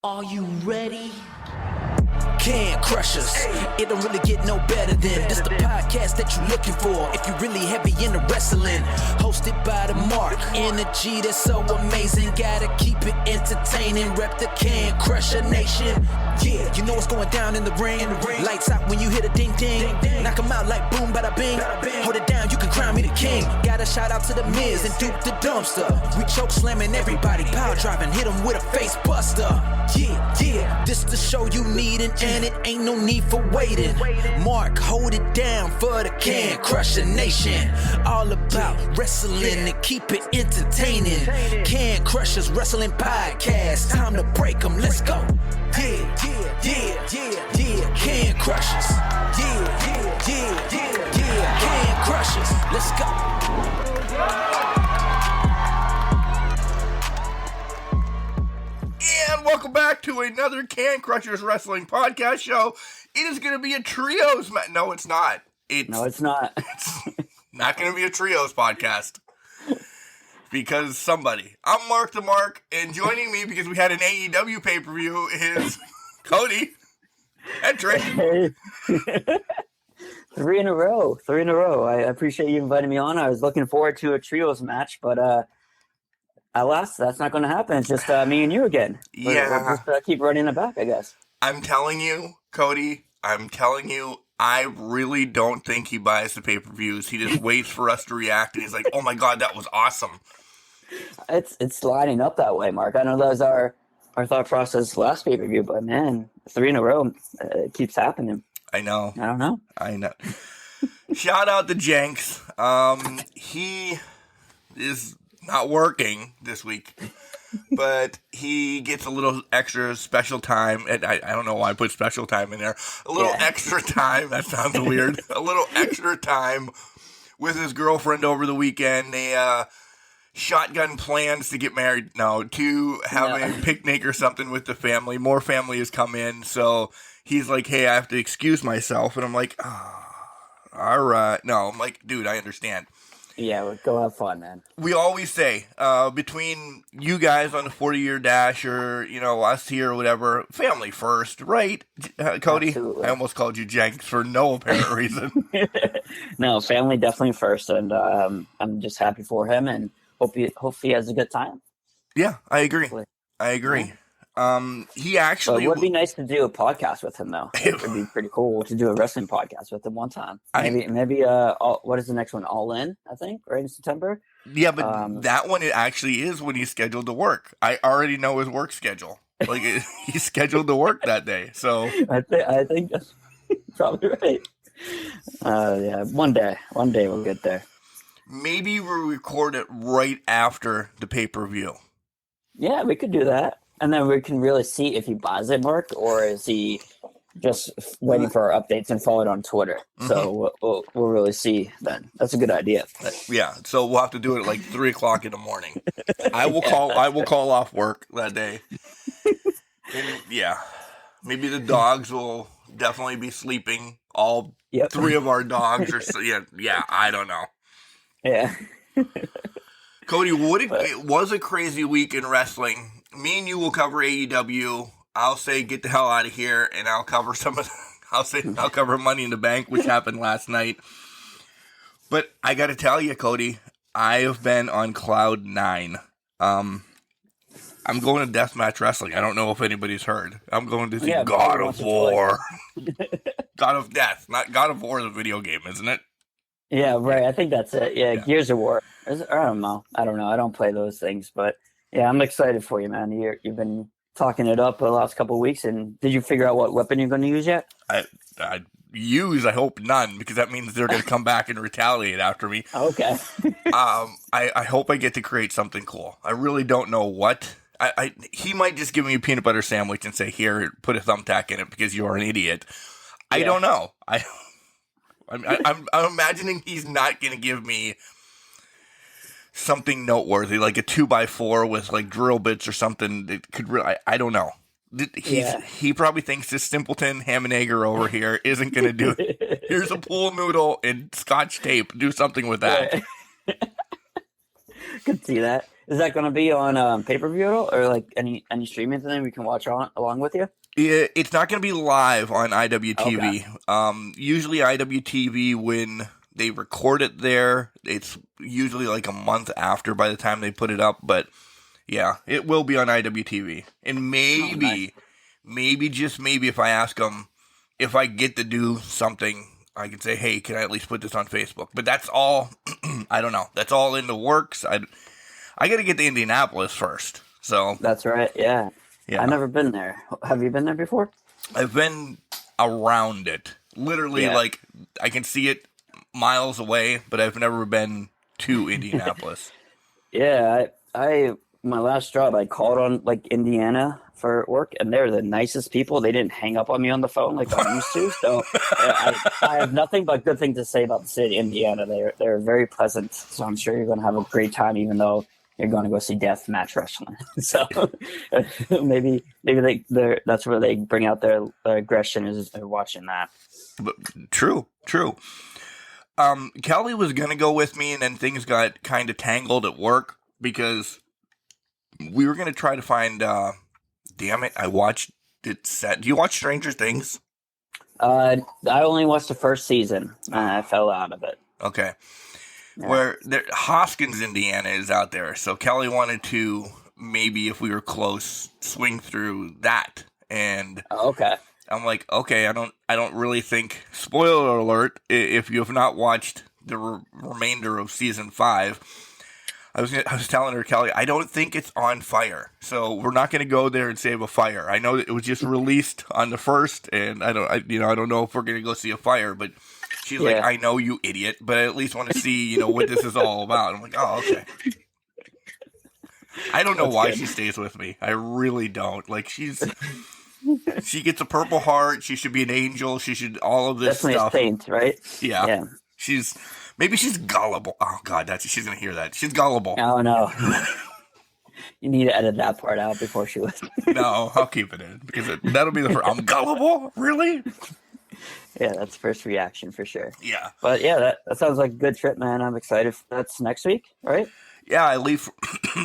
Are you ready? Can Crush Us. It don't really get no better than this the podcast that you're looking for if you're really heavy into wrestling. Hosted by the Mark. Energy that's so amazing. Gotta keep it entertaining. Rep the Can Crusher Nation. Yeah, you know what's going down in the ring. Lights out when you hit a ding ding. Knock 'em out like boom bada bing. Hold it down, you can crown me the king. Gotta shout out to the Miz and Duke the Dumpster. We choke slamming everybody, power driving, hit 'em with a face buster. Yeah, this the show you need and it ain't no need for waiting. Mark, hold it down for the Can Crusher Nation. All about wrestling and keep it entertaining. Can Crushers Wrestling Podcast. Time to break 'em, let's go. Yeah. Can Crushers. Yeah. Can Crushers. Let's go. And welcome back to another Can Crushers Wrestling Podcast show. It is going to be a trios match. No, it's not. No, it's not. It's not going to be a trios podcast. Because somebody. I'm Mark the Mark, and joining me because we had an AEW pay-per-view is Cody and Drake. Hey. Three in a row. I appreciate you inviting me on. I was looking forward to a trios match, but alas, that's not going to happen. It's just me and you again. Yeah. We'll just keep running it back, I guess. I'm telling you, Cody, I really don't think he buys the pay-per-views. He just waits for us to react, and he's like, oh my god, that was awesome. It's lining up that way, Mark. I know that was our thought process last pay-per-view, but man, 3 in a row, it keeps happening. I know. I don't know. I know. Shout out to Jenks. He is not working this week, but he gets a little extra special time. And I don't know why I put special time in there. A little extra time. That sounds weird. A little extra time with his girlfriend over the weekend. They shotgun plans to get married. No, to have a picnic or something with the family. More family has come in, so he's like, hey, I have to excuse myself. And I'm like, all right. No, I'm like, dude, I understand. Yeah, we'll go have fun, man. We always say, between you guys on the 40-year dash or, us here or whatever, family first, right, Cody? Absolutely. I almost called you Jenks for no apparent reason. No, family definitely first, and I'm just happy for him and hope he has a good time. Yeah, I agree. Yeah. He actually... It would be nice to do a podcast with him, though. It would be pretty cool to do a wrestling podcast with him one time. Maybe. What is the next one? All In, I think, right in September. Yeah, but that one, it actually is when he's scheduled to work. I already know his work schedule. Like, he's scheduled to work that day, so... I think that's probably right. Yeah, one day we'll get there. Maybe we'll record it right after the pay-per-view. Yeah, we could do that. And then we can really see if he buys it, Mark, or is he just waiting for our updates and follow it on Twitter. So we'll really see then. That's a good idea. But. Yeah, so we'll have to do it at like 3 o'clock in the morning. I will call off work that day. And yeah, maybe the dogs will definitely be sleeping. All 3 of our dogs are. Yeah. I don't know. Yeah. Cody, it was a crazy week in wrestling. Me and you will cover AEW. I'll say get the hell out of here, and I'll cover I'll cover Money in the Bank, which happened last night. But I got to tell you, Cody, I have been on cloud 9. I'm going to Deathmatch Wrestling. I don't know if anybody's heard. I'm going to see God of War. God of Death. Not God of War is a video game, isn't it? Yeah, right. I think that's it. Yeah. Gears of War. I don't know. I don't play those things, but yeah, I'm excited for you, man. You've been talking it up the last couple of weeks, and did you figure out what weapon you're going to use yet? I hope none, because that means they're going to come back and retaliate after me. Okay. I hope I get to create something cool. I really don't know what. He might just give me a peanut butter sandwich and say, here, put a thumbtack in it because you're an idiot. I don't know. I'm imagining he's not going to give me something noteworthy, like a 2x4 with like drill bits or something that could really, I don't know. He probably thinks this simpleton ham and egger over here isn't going to do it. Here's a pool noodle and scotch tape. Do something with that. Could see that. Is that going to be on pay-per-view at all, or like any streaming thing we can watch on along with you? It's not going to be live on IWTV. Okay. Usually IWTV, when they record it there, it's usually like a month after by the time they put it up. But yeah, it will be on IWTV. And maybe, just maybe, if I ask them, if I get to do something, I can say, hey, can I at least put this on Facebook? But that's all, I don't know. That's all in the works. I got to get to Indianapolis first. So That's right. Yeah. I've never been there. Have you been there before? I've been around it. Literally, like, I can see it miles away, but I've never been to Indianapolis. Yeah, I my last job, I called on like Indiana for work, and they're the nicest people. They didn't hang up on me on the phone like I'm used to. So I have nothing but good things to say about the city of Indiana. They're very pleasant. So I'm sure you're going to have a great time, even though you're going to go see death match wrestling. So maybe that's where they bring out their aggression, is they're watching that. But true. Kelly was going to go with me, and then things got kind of tangled at work because we were going to try to find, damn it, I watched it set. Do you watch Stranger Things? I only watched the first season. I fell out of it. Okay. Yeah. Where Hoskins, Indiana is out there. So Kelly wanted to, maybe if we were close, swing through that. And Okay. I'm like, okay, I don't really think, spoiler alert, if you have not watched the remainder of season 5, I was telling her, Kelly, I don't think it's on fire. So we're not going to go there and save a fire. I know that it was just released on the first, and I don't know if we're going to go see a fire, but she's like, I know, you idiot, but I at least want to see, what this is all about. I'm like, oh, okay. I don't know why she stays with me. I really don't. Like, she gets a Purple Heart. She should be an angel. She should all of this Definitely stuff. Definitely a saint, right? Yeah. Maybe she's gullible. Oh God, she's gonna hear that. She's gullible. Oh no. You need to edit that part out before she listens. No, I'll keep it in because that'll be the first. I'm gullible, really? Yeah, that's first reaction for sure. Yeah. But yeah, that sounds like a good trip, man. I'm excited. That's next week, right? Yeah, I leave.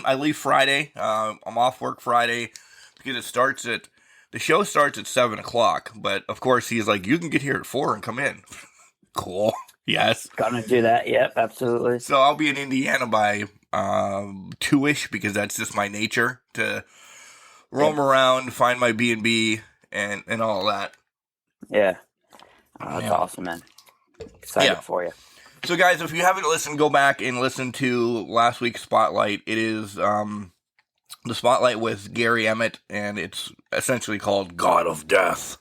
I leave Friday. I'm off work Friday because the show starts at 7:00. But of course, he's like, you can get here at 4 and come in. Cool. Yes. Gonna do that. Yep, absolutely. So I'll be in Indiana by 2-ish because that's just my nature to roam around, find my B&B and all that. Yeah. Oh, that's awesome, man. Excited for you. So guys, if you haven't listened, go back and listen to last week's Spotlight. It is the Spotlight with Gary Emmett, and it's essentially called God of Death.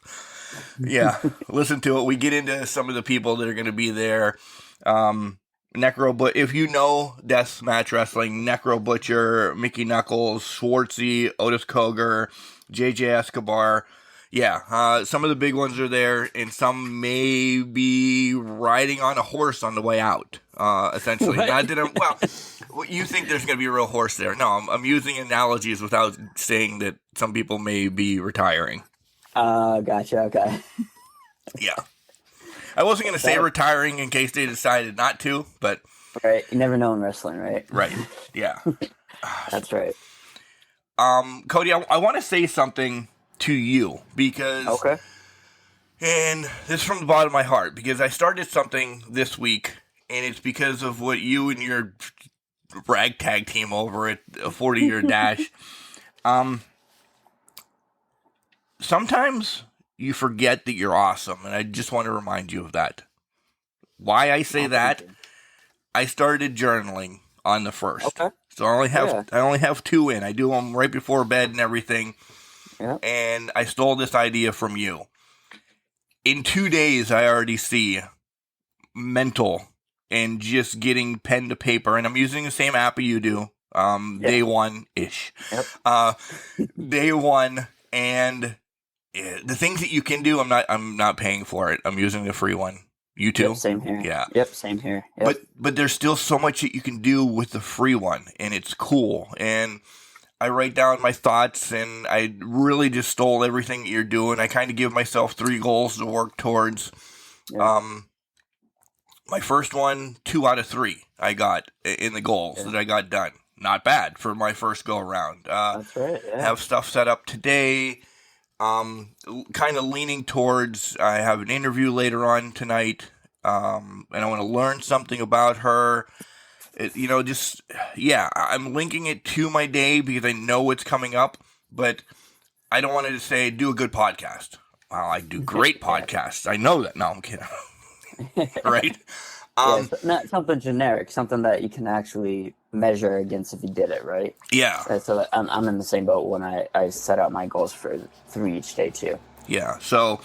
Yeah, listen to it. We get into some of the people that are going to be there. But if you know Death Match Wrestling, Necro Butcher, Mickey Knuckles, Schwartzy, Otis Koger, JJ Escobar. Yeah, some of the big ones are there, and some may be riding on a horse on the way out, essentially. Not that you think there's going to be a real horse there. No, I'm using analogies without saying that some people may be retiring. Gotcha. Okay. Yeah. I wasn't going to say retiring in case they decided not to, but... Right. You never know in wrestling, right? Right. Yeah. That's right. Cody, I want to say something to you because... Okay. And this is from the bottom of my heart because I started something this week, and it's because of what you and your ragtag team over at a 40-year dash... Sometimes you forget that you're awesome, and I just want to remind you of that. Why I say that, I started journaling on the 1st. Okay. So I only have 2 in. I do them right before bed and everything. Yeah. And I stole this idea from you. In 2 days, I already see mental and just getting pen to paper, and I'm using the same app you do. Day 1-ish. Yep. Day 1, and the things that you can do, I'm not paying for it. I'm using the free one. You too? Yep, same here. Yeah. Yep, same here. Yep. But there's still so much that you can do with the free one, and it's cool. And I write down my thoughts, and I really just stole everything that you're doing. I kind of give myself 3 goals to work towards. Yeah. My first one, 2 out of 3 I got in the goals that I got done. not bad for my first go around. That's right. Yeah. Have stuff set up today. Kind of leaning towards, I have an interview later on tonight, and I want to learn something about her. I'm linking it to my day because I know it's coming up, but I don't want to say do a good podcast. Well, I do great podcasts. I know that. No, I'm kidding. Right? Not something generic, something that you can actually measure against if you did it, right? Yeah. So I'm in the same boat when I set out my goals for 3 each day too. Yeah. So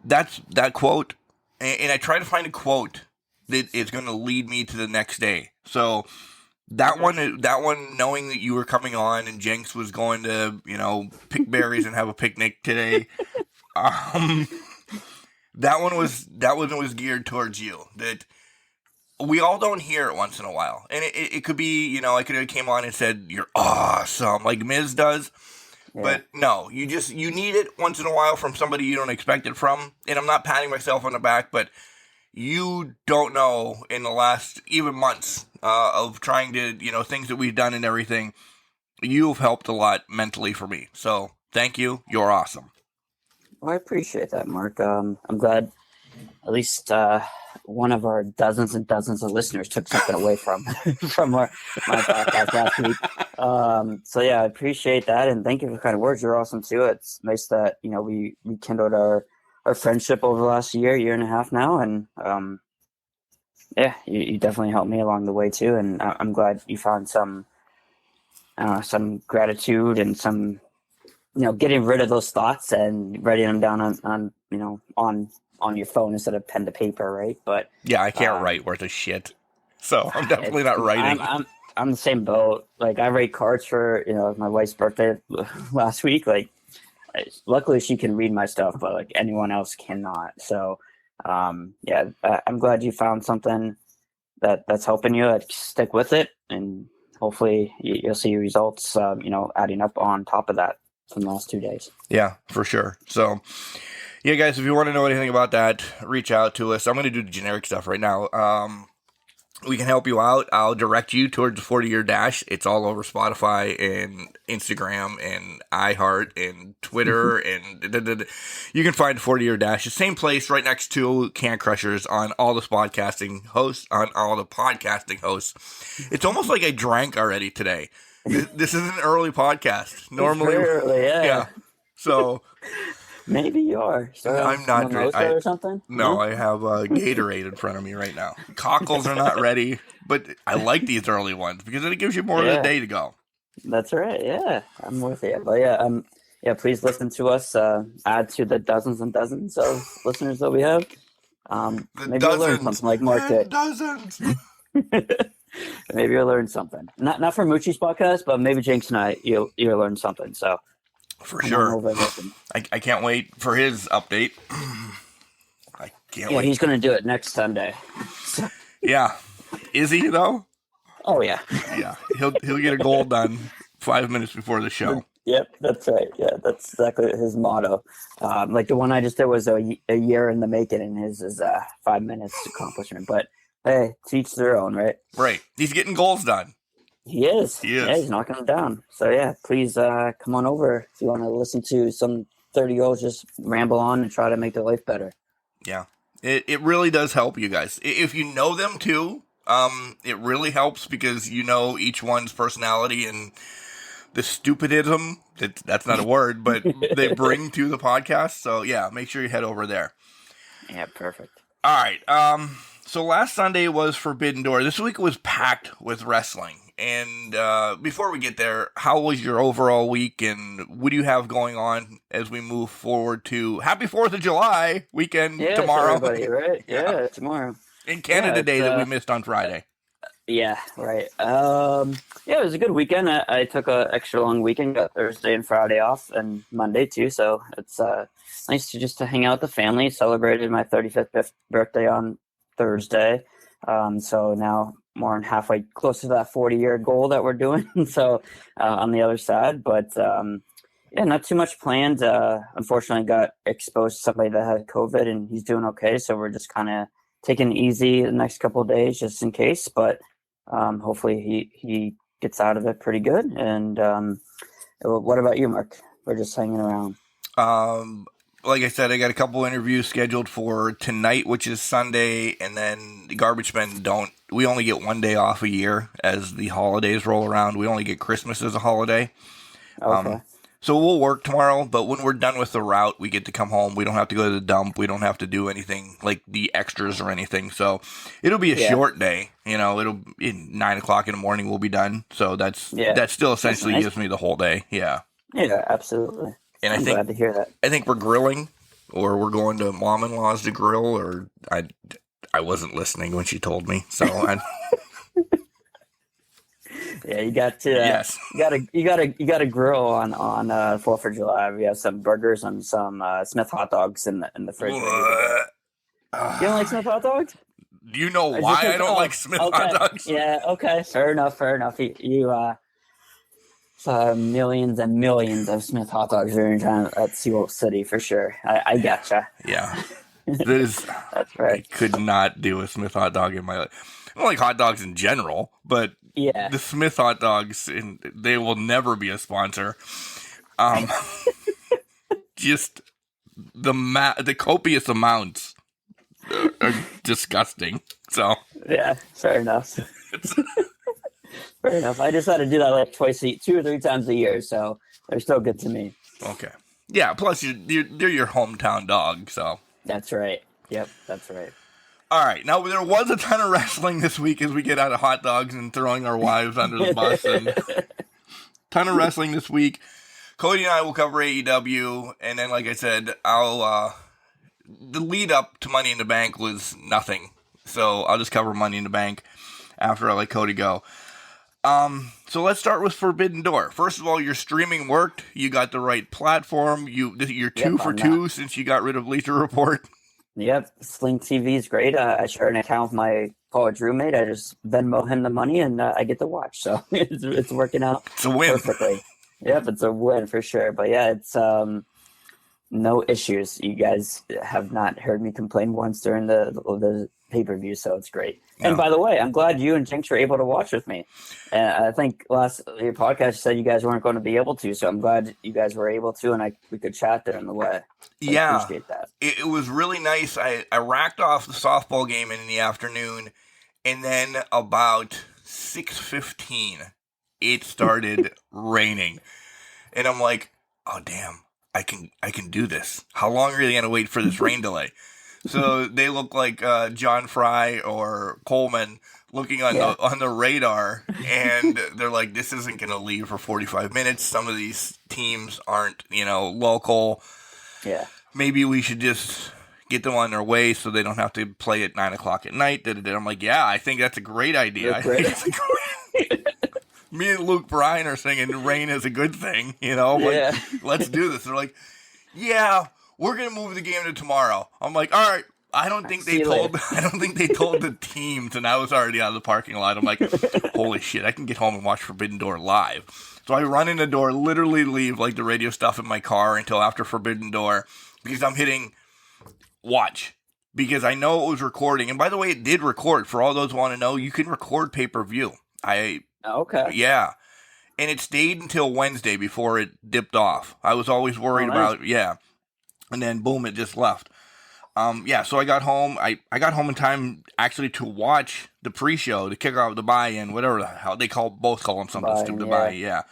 that's that quote, and I try to find a quote that is going to lead me to the next day. So that one, knowing that you were coming on and Jenks was going to, pick berries and have a picnic today. That one was geared towards you. That we all don't hear it once in a while, and it could be, I could have came on and said you're awesome like Miz does, but no, you need it once in a while from somebody you don't expect it from. And I'm not patting myself on the back, but you don't know in the last even months of trying to things that we've done and everything, you've helped a lot mentally for me. So thank you. You're awesome. Well, I appreciate that, Mark. I'm glad at least one of our dozens and dozens of listeners took something away from my podcast last week. So yeah, I appreciate that, and thank you for the kind of words. You're awesome too. It's nice that we rekindled our friendship over the last year and a half now, and you definitely helped me along the way too. And I'm glad you found some gratitude and some. Getting rid of those thoughts and writing them down on your phone instead of pen to paper, right? But yeah, I can't write worth a shit, so I'm definitely not writing. I'm the same boat. Like I write cards for my wife's birthday last week. Like, luckily she can read my stuff, but like anyone else cannot. So, I'm glad you found something that's helping you. Stick with it, and hopefully you'll see results. Adding up on top of that. From the last 2 days. Yeah, for sure. So, yeah, guys, if you want to know anything about that, reach out to us. I'm going to do the generic stuff right now. We can help you out. I'll direct you towards the 40-year dash. It's all over Spotify and Instagram and iHeart and Twitter. And you can find the 40-year dash. The same place right next to Can Crushers on all the podcasting hosts. It's almost like I drank already today. This is an early podcast. Normally, early, yeah. So maybe you are. So I'm not or something. No, I have Gatorade in front of me right now. Cockles are not ready, but I like these early ones because it gives you more of the day to go. That's right. Yeah, I'm with you. But please listen to us. Add to the dozens and dozens of listeners that we have. Maybe you'll learn something like Mark did. Dozens. Maybe you'll learn something. Not from Moochie's podcast, but maybe Jenks and I, you'll learn something. So for sure, I can't wait for his update. I can't wait. Yeah, he's going to do it next Sunday. Yeah, is he though? Oh yeah. Yeah, he'll get a goal done 5 minutes before the show. Yep, that's right. Yeah, that's exactly his motto. Like the one I just did was a year in the making, and his is 5 minutes accomplishment. But hey, to each their own, right? Right. He's getting goals done. He is. Yeah, he's knocking them down. So yeah, please come on over if you want to listen to some 30-year-olds just ramble on and try to make their life better. Yeah, it really does help you guys. If you know them too, it really helps because you know each one's personality and the stupidism, that's not a word, but they bring to the podcast. So yeah, make sure you head over there. Yeah, perfect. All right. So last Sunday was Forbidden Door. This week was packed with wrestling. And before we get there, how was your overall week, and what do you have going on as we move forward to Happy 4th of July weekend tomorrow? Everybody, right? Yeah, tomorrow. In Canada Day that we missed on Friday. Yeah, right. It was a good weekend. I took an extra long weekend, got Thursday and Friday off, and Monday too. So it's nice to hang out with the family. Celebrated my 35th birthday on Thursday. So now more than halfway close to that 40-year goal that we're doing. So on the other side, but not too much planned. Unfortunately, got exposed to somebody that had COVID, and he's doing okay. So we're just kind of taking it easy the next couple of days just in case. But hopefully he gets out of it pretty good. And what about you, Mark? We're just hanging around. Like I said, I got a couple interviews scheduled for tonight, which is Sunday, and then the Garbage Men we only get one day off a year as the holidays roll around. We only get Christmas as a holiday. Okay. So we'll work tomorrow, but when we're done with the route, we get to come home. We don't have to go to the dump. We don't have to do anything like the extras or anything. So it'll be a short day. It'll 9 o'clock in the morning. We'll be done. So that still essentially gives me the whole day. Yeah. Yeah, absolutely. And I'm glad to hear that. I think we're grilling, or we're going to mom-in-law's to grill, or I wasn't listening when she told me. So yeah, you got to. Yes. You got to grill on 4th of July. We have some burgers and some Smith hot dogs in the fridge. You don't like Smith hot dogs? Do you know why I don't like Smith hot dogs? Yeah. Okay. Fair enough. You millions and millions of Smith hot dogs during time at Sewell City for sure. I gotcha. Yeah. That's right. I could not do a Smith hot dog in my life. I don't like hot dogs in general, but the Smith hot dogs, they will never be a sponsor. Just the copious amounts are disgusting. So yeah, fair enough. Fair enough. I just had to do that like 2 or 3 times a year, so they're still good to me. Okay. Yeah. Plus, they're your hometown dog, so. That's right. Yep, that's right. All right. Now, there was a ton of wrestling this week as we get out of hot dogs and throwing our wives under the bus. And ton of wrestling this week. Cody and I will cover AEW, and then, like I said, the lead up to Money in the Bank was nothing, so I'll just cover Money in the Bank after I let Cody go. So let's start with Forbidden Door. First of all, your streaming worked. You got the right platform. You're 2 for 2 since you got rid of Bleacher Report. Yep, Sling TV is great. I share an account with my college roommate. I just Venmo him the money, and I get to watch. So it's working out it's a win. Perfectly. Yep, it's a win for sure. But yeah, it's no issues. You guys have not heard me complain once during the pay-per-view, so it's great. No. And by the way, I'm glad you and Jinx were able to watch with me. And I think your podcast said you guys weren't going to be able to, so I'm glad you guys were able to, and we could chat there on the way. So yeah, I appreciate that. It was really nice. I racked off the softball game in the afternoon, and then about 6:15, it started raining, and I'm like, oh damn, I can do this. How long are they going to wait for this rain delay? So they look like John Fry or Coleman looking on the radar, and they're like, this isn't going to leave for 45 minutes. Some of these teams aren't, local. Yeah. Maybe we should just get them on their way so they don't have to play at 9 o'clock at night. I'm like, yeah, I think that's a great idea. I think it's a great Me and Luke Bryan are singing rain is a good thing, let's do this. They're like, yeah, we're going to move the game to tomorrow. I'm like, all right. I don't think they told the teams, and I was already out of the parking lot. I'm like, holy shit, I can get home and watch Forbidden Door live. So I run in the door, literally leave like the radio stuff in my car until after Forbidden Door, because I'm hitting watch, because I know it was recording. And by the way, it did record. For all those who want to know, you can record pay-per-view. Okay. Yeah. And it stayed until Wednesday before it dipped off. I was always worried about, and then boom, it just left. So I got home. I got home in time actually to watch the pre-show, the kickoff, the buy-in, whatever the hell they both call them something stupid. The buy,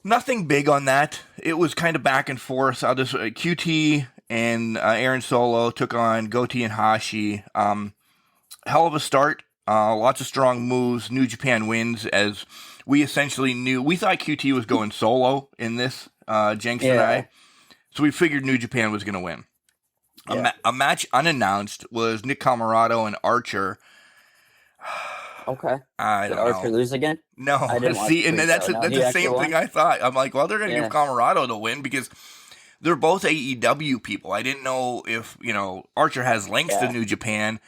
nothing big on that. It was kind of back and forth. QT and Aaron Solo took on Goatee and Hashi. Hell of a start. Lots of strong moves. New Japan wins, as we essentially knew. We thought QT was going solo in this, Jenks and I. So we figured New Japan was going to win. Yeah. A match unannounced was Nick Comoroto and Archer. Okay. Did Archer lose again? No. I didn't See, and that's the same thing I thought. I'm like, well, they're going to give Comoroto the win because they're both AEW people. I didn't know if, Archer has links to New Japan.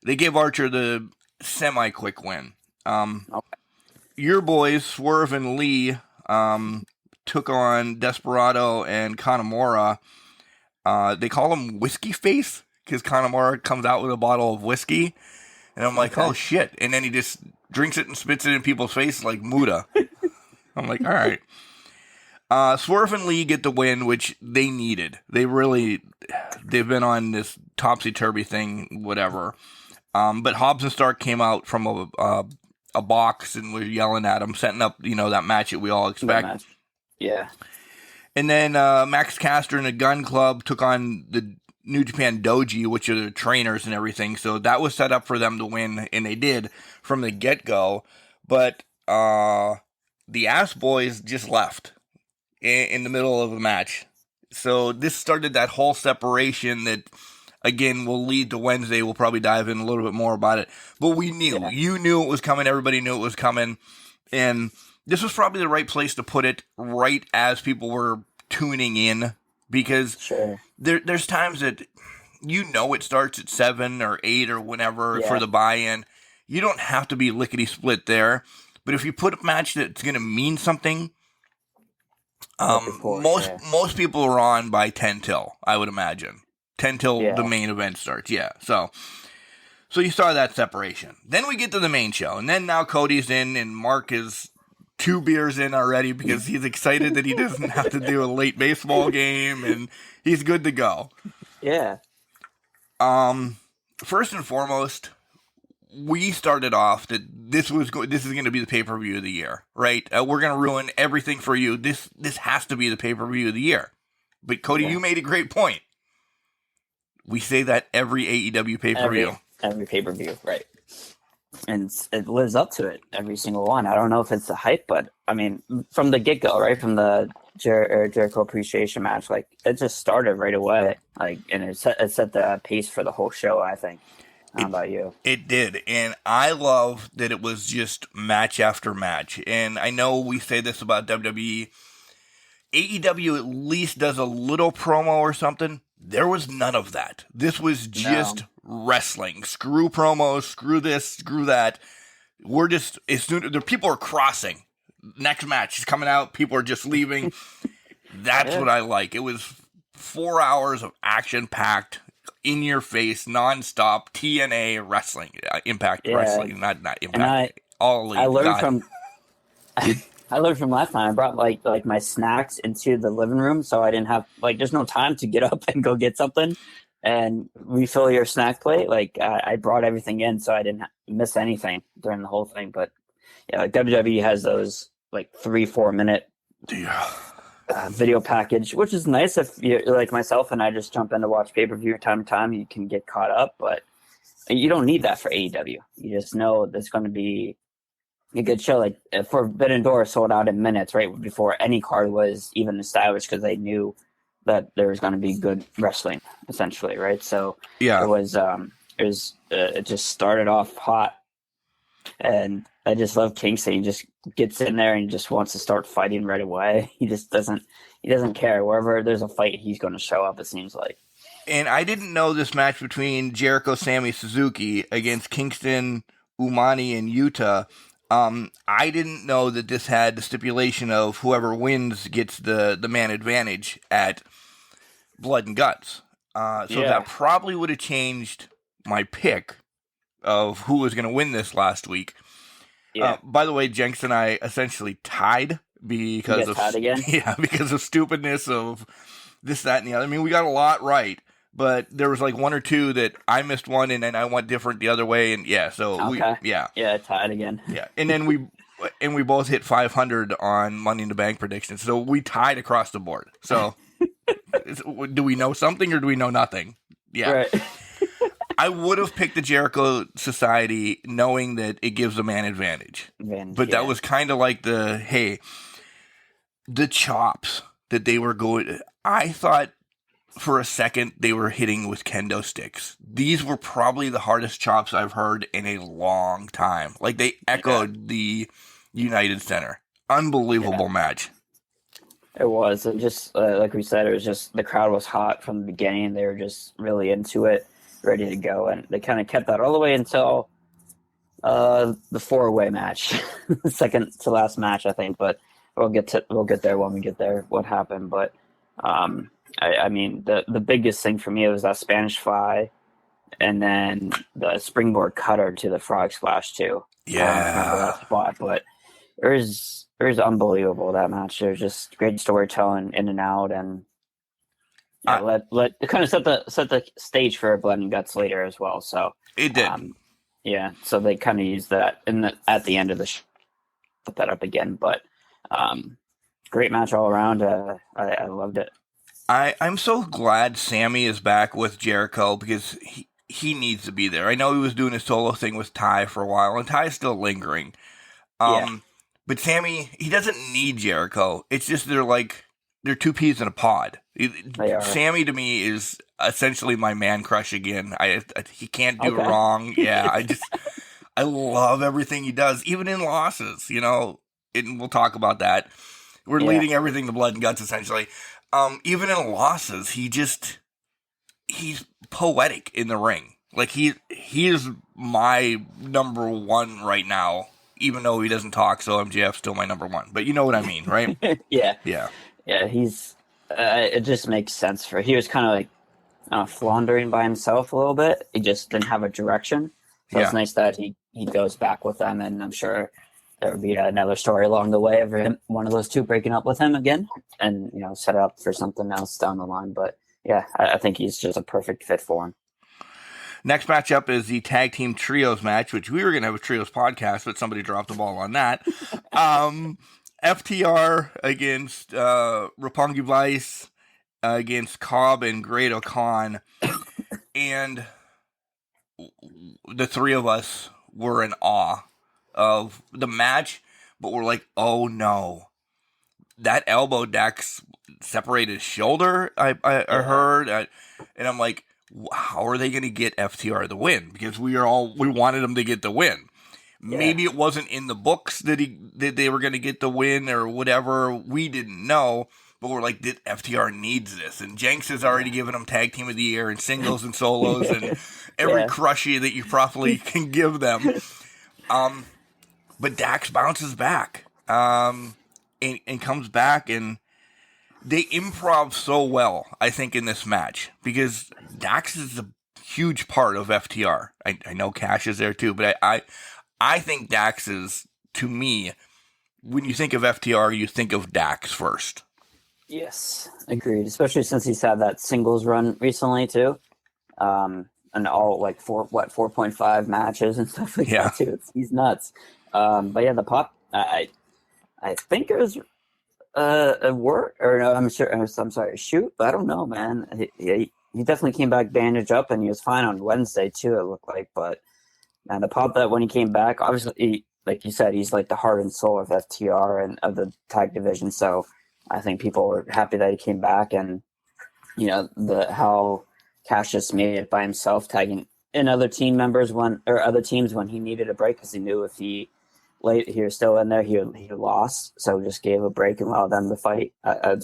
They gave Archer the semi-quick win. Your boys, Swerve and Lee, took on Desperado and Kanemaru. They call him Whiskey Face because Kanemaru comes out with a bottle of whiskey. And I'm like, oh shit. And then he just drinks it and spits it in people's faces like Muda. I'm like, all right. Swerve and Lee get the win, which they needed. They've been on this topsy-turvy thing, whatever. But Hobbs and Stark came out from a box and were yelling at him, setting up, that match that we all expect. Yeah. And then Max Caster and the Gun Club took on the New Japan Doji, which are the trainers and everything. So that was set up for them to win, and they did from the get-go. But the Ass Boys just left in the middle of the match. So this started that whole separation that, again, will lead to Wednesday. We'll probably dive in a little bit more about it. But we knew. Yeah. You knew it was coming. Everybody knew it was coming. And this was probably the right place to put it right as people were tuning in. Because there's times that it starts at 7 or 8 or whenever for the buy-in. You don't have to be lickety-split there. But if you put a match that's going to mean something, most people are on by 10 till, I would imagine. 10 till the main event starts, So you saw that separation. Then we get to the main show. And then now Cody's in and Mark is 2 beers in already because he's excited that he doesn't have to do a late baseball game and he's good to go. Yeah. First and foremost, we started off that this is going to be the pay-per-view of the year, right? We're going to ruin everything for you. This has to be the pay-per-view of the year. But Cody, you made a great point. We say that every AEW pay-per-view. Every pay-per-view, right. And it lives up to it, every single one. I don't know if it's the hype, but, I mean, from the get-go, right, from the Jericho Appreciation match, like, it just started right away. Like, and it set the pace for the whole show, I think. How about you? It did, and I love that it was just match after match. And I know we say this about WWE. AEW at least does a little promo or something. There was none of that. This was just wrestling. Screw promos, screw this, screw that. We're just, as soon as people are crossing, next match is coming out, people are just leaving. That's what I like. It was 4 hours of action-packed, in-your-face, non-stop TNA wrestling. Impact Wrestling, not Impact. I learned from last time. I brought like my snacks into the living room, so I didn't have there's no time to get up and go get something and refill your snack plate. I brought everything in, so I didn't miss anything during the whole thing. But WWE has those 3-4 minute video package, which is nice if you're like myself and I just jump in to watch pay-per-view time to time. You can get caught up, but you don't need that for AEW. You just know there's going to be a good show. Forbidden Door sold out in minutes right before any card was even established because they knew that there was going to be good wrestling, essentially, right? So it just started off hot, and I just love Kingston. He just gets in there and he just wants to start fighting right away. He just doesn't care. Wherever there's a fight, he's going to show up, it seems like. And I didn't know this match between Jericho, Sammy, Suzuki against Kingston, Umani, and Yuta. I didn't know that this had the stipulation of whoever wins gets the man advantage at Blood and Guts. That probably would have changed my pick of who was going to win this last week. Yeah. By the way, Jenks and I essentially tied because of stupidness of this, that, and the other. I mean, we got a lot right, but there was one or two that I missed one, and then I went different the other way, and tied again. Yeah, and then we both hit 500 on Money in the Bank predictions, so we tied across the board. So, do we know something or do we know nothing? Yeah. Right. I would have picked the Jericho Society knowing that it gives a man advantage. But that was kind of like the chops that they were going. I thought for a second they were hitting with kendo sticks. These were probably the hardest chops I've heard in a long time. They echoed the United Center. Unbelievable match. It was. It just, like we said, it was just the crowd was hot from the beginning. They were just really into it, ready to go, and they kind of kept that all the way until the 4-way match, second to last match, I think. But we'll get there when we get there. What happened? But I mean, the biggest thing for me was that Spanish Fly and then the springboard cutter to the frog splash too. I don't remember that spot, but it was unbelievable, that match. There's just great storytelling in and out, and let it kind of set the stage for Blood and Guts later as well. So it did. So they kind of used that at the end of the show, put that up again. But great match all around. I loved it. I'm so glad Sammy is back with Jericho because he needs to be there. I know he was doing his solo thing with Ty for a while, and Ty's still lingering. But Sammy, he doesn't need Jericho. It's just they're two peas in a pod. Sammy to me is essentially my man crush again. He can't do wrong. Yeah, I love everything he does, even in losses. And we'll talk about that. We're leading everything to Blood and Guts essentially. Even in losses, he's poetic in the ring. Like he is my number one right now. Even though he doesn't talk, so MJF's still my number one. But you know what I mean, right? Yeah. Yeah. He's. It just makes sense he was kind of floundering by himself a little bit. He just didn't have a direction. So it's nice that he goes back with them, and I'm sure there would be another story along the way of him, one of those two breaking up with him again, and set it up for something else down the line. But yeah, I think he's just a perfect fit for him. Next matchup is the Tag Team Trios match, which we were going to have a Trios podcast, but somebody dropped the ball on that. FTR against Roppongi Vice against Cobb and Great-O-Khan. And the three of us were in awe of the match, but we're like, oh no. That elbow Dax separated his shoulder, I heard. And I'm like, how are they going to get FTR the win? Because we wanted them to get the win. Yeah. Maybe it wasn't in the books that they were going to get the win or whatever. We didn't know, but we're like, FTR needs this. And Jenks has already given them Tag Team of the Year and singles and solos and every crushie that you probably can give them. But Dax bounces back and comes back, and they improv so well, I think, in this match, because Dax is a huge part of FTR. I know Cash is there too, but I think Dax is, to me, when you think of FTR, you think of Dax first. Yes, agreed. Especially since he's had that singles run recently too, and all 4.5 matches and stuff like that too. He's nuts. But yeah, the pop. I think it was. A work or no, I'm sorry, shoot, but I don't know, man. He definitely came back bandaged up, and he was fine on Wednesday too, it looked like. But man, the pop that when he came back, obviously, like you said, he's like the heart and soul of FTR and of the tag division. So I think people were happy that he came back, and how Cash just made it by himself, tagging in other team members other teams when he needed a break, because he knew if he was still in there, he lost, so just gave a break and allowed them to fight. It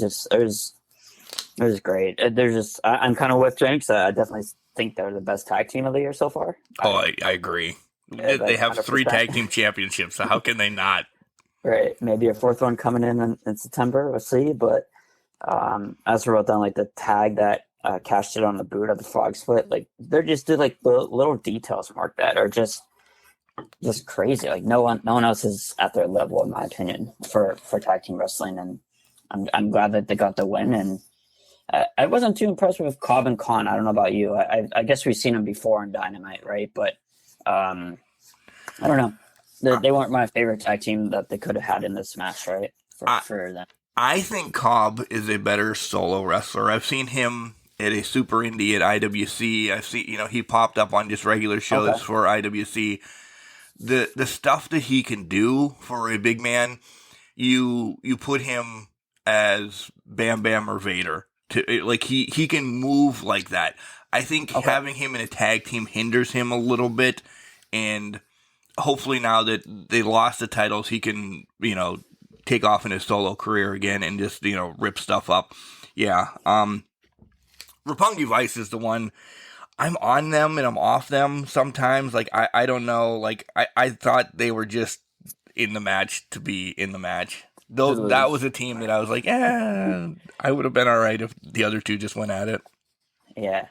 was great. I'm kind of with Jenks. I definitely think they're the best tag team of the year so far. Oh, I agree. They have 3 tag team championships, so how can they not? Right, maybe a 4th one coming in September. We'll see. But I also wrote down the tag that Cash did on the boot of the frog split. They're just do the little details, Mark, that are just crazy. No one else is at their level, in my opinion, for tag team wrestling, and I'm glad that they got the win. And I wasn't too impressed with Cobb and Khan. I don't know about you. I guess we've seen them before in Dynamite, right? But I don't know. They weren't my favorite tag team that they could have had in this match, right? For them. I think Cobb is a better solo wrestler. I've seen him at a super indie at IWC. I've seen, he popped up on just regular shows for IWC. The stuff that he can do for a big man, you put him as Bam Bam or Vader. He can move like that. I think having him in a tag team hinders him a little bit, and hopefully now that they lost the titles, he can, take off in his solo career again and just, rip stuff up. Yeah. Roppongi Vice is the one. I'm on them and I'm off them sometimes. I don't know. I thought they were just in the match to be in the match. That was a team that I was like, I would have been all right if the other two just went at it. Yeah.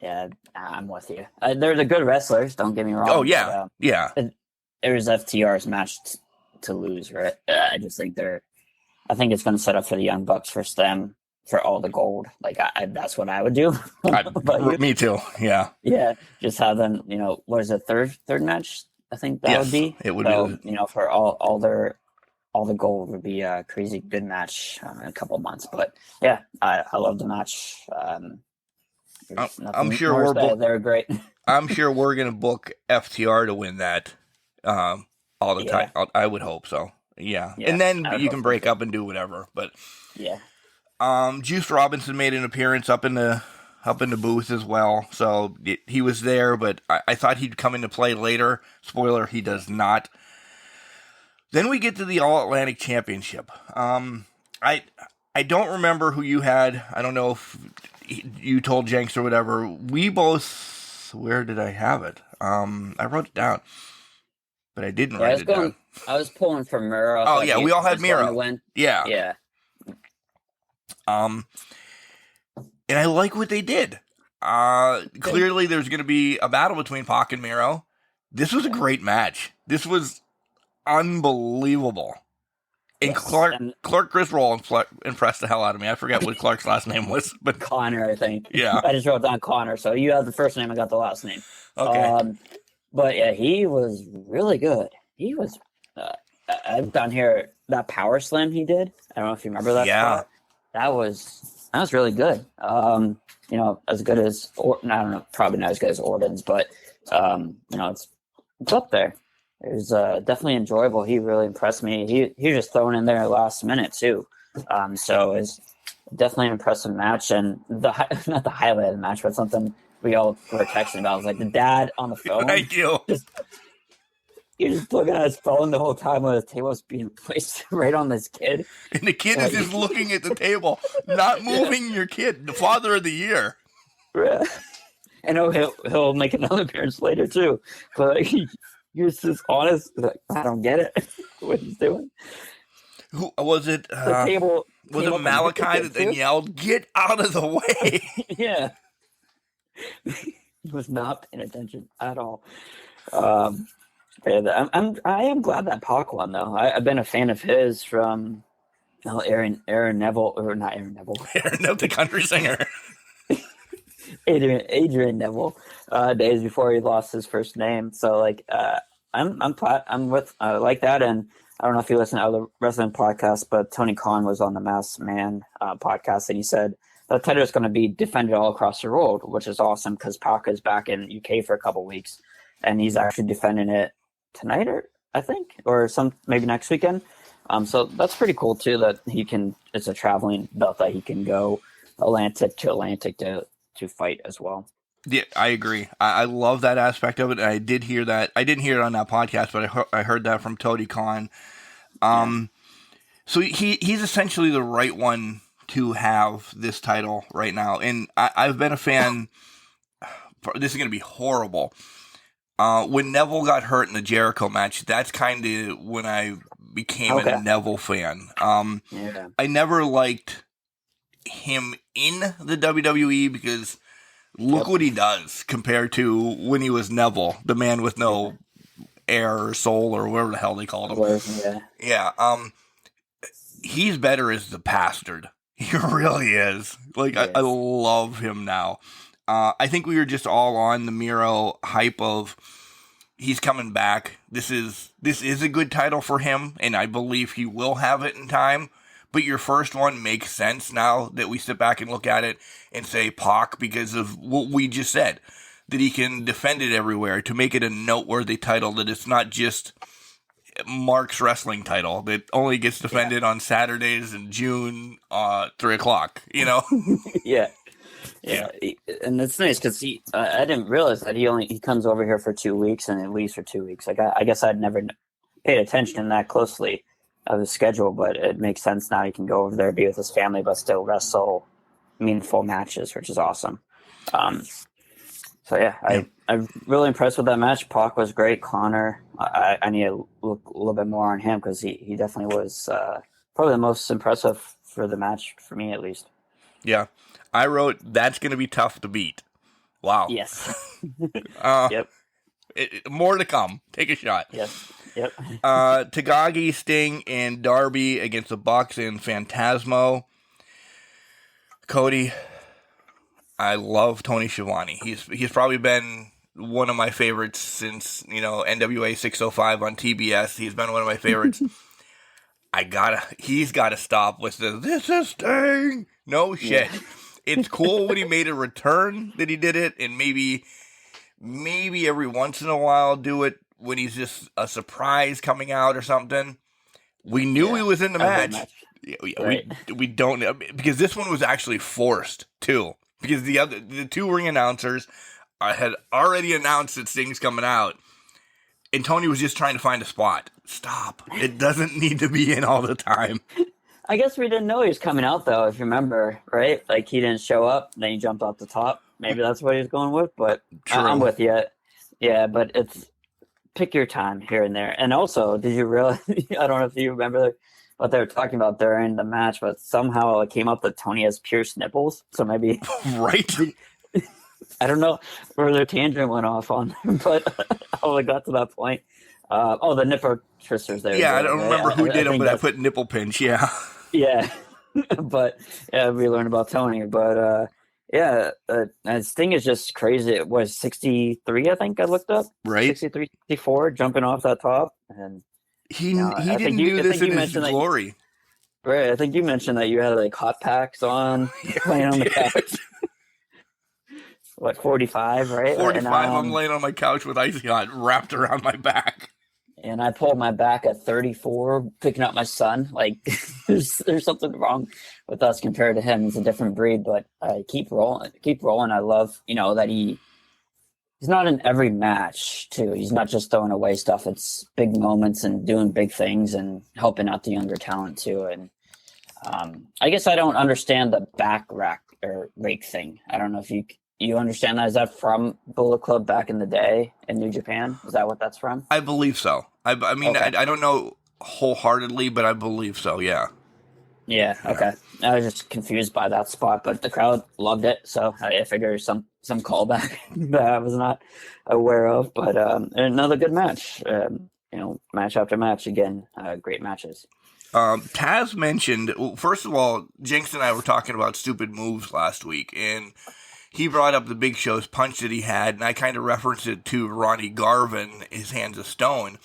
Yeah, I'm with you. They're the good wrestlers. Don't get me wrong. Oh yeah, yeah. It was FTR's match to lose, right? I just think I think it's going to set up for the Young Bucks for them for all the gold. Like that's what I would do. Me too. Yeah. Yeah, just have them. What is it? Third match? I think that would be. It would be. For all the gold would be a crazy good match in a couple months. But yeah, I love the match. I'm sure they're great. I'm sure we're gonna book FTR to win that all the time. I would hope so. Yeah. And then you can break up and do whatever. But yeah. Juice Robinson made an appearance up in the booth as well. So he was there, but I thought he'd come into play later. Spoiler: he does not. Then we get to the All Atlantic Championship. I don't remember who you had. I don't know if you told Jenks or whatever. We both. Where did I have it? I wrote it down, but I didn't write it down. I was pulling for Miro. Oh yeah, we all had Miro. Yeah. Yeah. And I like what they did. Clearly, there's going to be a battle between Pac and Miro. This was a great match. This was unbelievable. And yes. Clark Griswold impressed the hell out of me. I forget what Clark's last name was, but Connor, I think. Yeah, I just wrote down Connor. So you have the first name, I got the last name. Okay. But yeah, he was really good. He was. I've down here that power slam he did. I don't know if you remember that. Yeah. Spot. That was really good. As good as I don't know, probably not as good as Orton's, but it's up there. It was definitely enjoyable. He really impressed me. He was just thrown in there last minute too. So it was definitely an impressive match, and not the highlight of the match, but something we all were texting about. It was like the dad on the phone. Thank you. You're just looking at his phone the whole time when the table was being placed right on this kid. And the kid is just looking at the table, not moving your kid, the father of the year. I know he'll make another appearance later too. But you're just honest. Like, I don't get it. What he's doing. Who was it? The table. Was it Malachi that then yelled, "Get out of the way"? Yeah. He was not paying attention at all. I am glad that Pac won though. I've been a fan of his from Aaron Neville, or not Aaron Neville. Aaron Neville, the country singer. Adrian Neville, days before he lost his first name. So I'm with like that. And I don't know if you listen to other wrestling podcasts, but Tony Khan was on the Masked Man podcast, and he said the title is going to be defended all across the world, which is awesome because Pac is back in UK for a couple weeks, and he's actually defending it tonight, or maybe next weekend. So that's pretty cool too. That it's a traveling belt that he can go Atlantic to fight as well. Yeah, I agree. I love that aspect of it. I did hear that. I didn't hear it on that podcast, but I heard that from Tony Khan. So he's essentially the right one to have this title right now, and I've been a fan. This is going to be horrible. When Neville got hurt in the Jericho match, that's kind of when I became a Neville fan. I never liked him in the WWE because look what he does compared to when he was Neville, the man with no air or soul or whatever the hell they called him. Yeah. He's better as the bastard. He really is. I love him now. I think we were just all on the Miro hype of he's coming back. This is a good title for him, and I believe he will have it in time. But your first one makes sense now that we sit back and look at it and say Pac because of what we just said, that he can defend it everywhere to make it a noteworthy title, that it's not just Mark's wrestling title that only gets defended on Saturdays in June 3:00, Yeah. And it's nice because I didn't realize that he comes over here for 2 weeks and it leaves for 2 weeks. I guess I'd never paid attention that closely of his schedule, but it makes sense now. He can go over there, be with his family, but still wrestle meaningful matches, which is awesome. I'm really impressed with that match. Pac was great. Connor, I need to look a little bit more on him because he definitely was probably the most impressive for the match for me, at least. Yeah. I wrote, that's going to be tough to beat. Wow. Yes. Uh, Yep. More to come. Take a shot. Yes. Yep. Tagagi, Sting, and Darby against the Bucks and Phantasmo. Cody, I love Tony Schiavone. He's probably been one of my favorites since, NWA 605 on TBS. He's been one of my favorites. He's gotta stop with this is Sting. No shit. Yeah. It's cool when he made a return that he did it, and maybe every once in a while do it when he's just a surprise coming out or something. We knew he was in the match. Right. We don't, because this one was actually forced too, because the two ring announcers had already announced that Sting's coming out, and Tony was just trying to find a spot. Stop. It doesn't need to be in all the time. I guess we didn't know he was coming out, though, if you remember, right? Like, he didn't show up, then he jumped off the top. Maybe that's what he's going with, but I'm with you. Yeah, but it's pick your time here and there. And also, did you realize, I don't know if you remember what they were talking about during the match, but somehow it came up that Tony has pierced nipples. So maybe... Right? I don't know where their tangent went off on, but how it got to that point. The nipple twisters there. Yeah, I don't remember who did them, but I put nipple pinch, yeah. Yeah, but we learned about Tony. But Sting is just crazy. It was 63, I think I looked up. Right. 63, 64, jumping off that top. And he didn't do this in his glory. Right, I think you mentioned that you had like hot packs on, playing on the couch. What, 45, right? 45, and, I'm laying on my couch with Icy Hot wrapped around my back. And I pulled my back at 34, picking up my son. Like, there's something wrong with us compared to him. He's a different breed, but keep rolling. I love, that he's not in every match, too. He's not just throwing away stuff. It's big moments and doing big things and helping out the younger talent, too. And I guess I don't understand the back rack or rake thing. I don't know if you understand that? Is that from Bullet Club back in the day in New Japan? Is that what that's from? I believe so. I mean, okay. I don't know wholeheartly, but I believe so, yeah. Yeah, okay. I was just confused by that spot, but the crowd loved it, so I figured some callback that I was not aware of. But another good match. Match after match, again, great matches. Taz mentioned, first of all, Jinx and I were talking about stupid moves last week, and he brought up the Big Show's punch that he had, and I kind of referenced it to Ronnie Garvin, his hands of stone.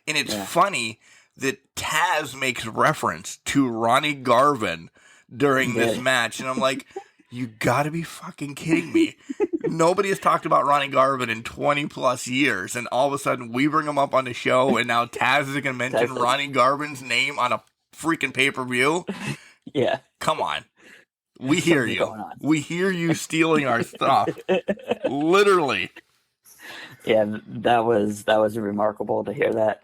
And it's funny that Taz makes reference to Ronnie Garvin during this match. And I'm like, you gotta be fucking kidding me. Nobody has talked about Ronnie Garvin in 20 plus years. And all of a sudden we bring him up on the show, and now Taz is going to mention Ronnie Garvin's name on a freaking pay-per-view. Yeah. Come on. We hear you. We hear you stealing our stuff. Literally. Yeah, that was remarkable to hear that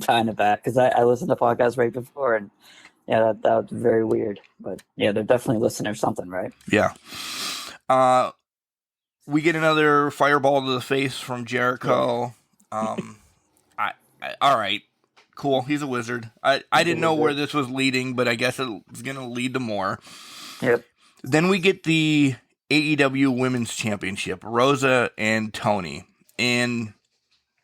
tying it back, because I listened to podcasts right before, and that was very weird. But yeah, they're definitely listening or something, right? Yeah. We get another fireball to the face from Jericho. All right. Cool. He's a wizard. I didn't know where this was leading, but I guess it's going to lead to more. Yep. Then we get the AEW Women's Championship, Rosa and Tony. And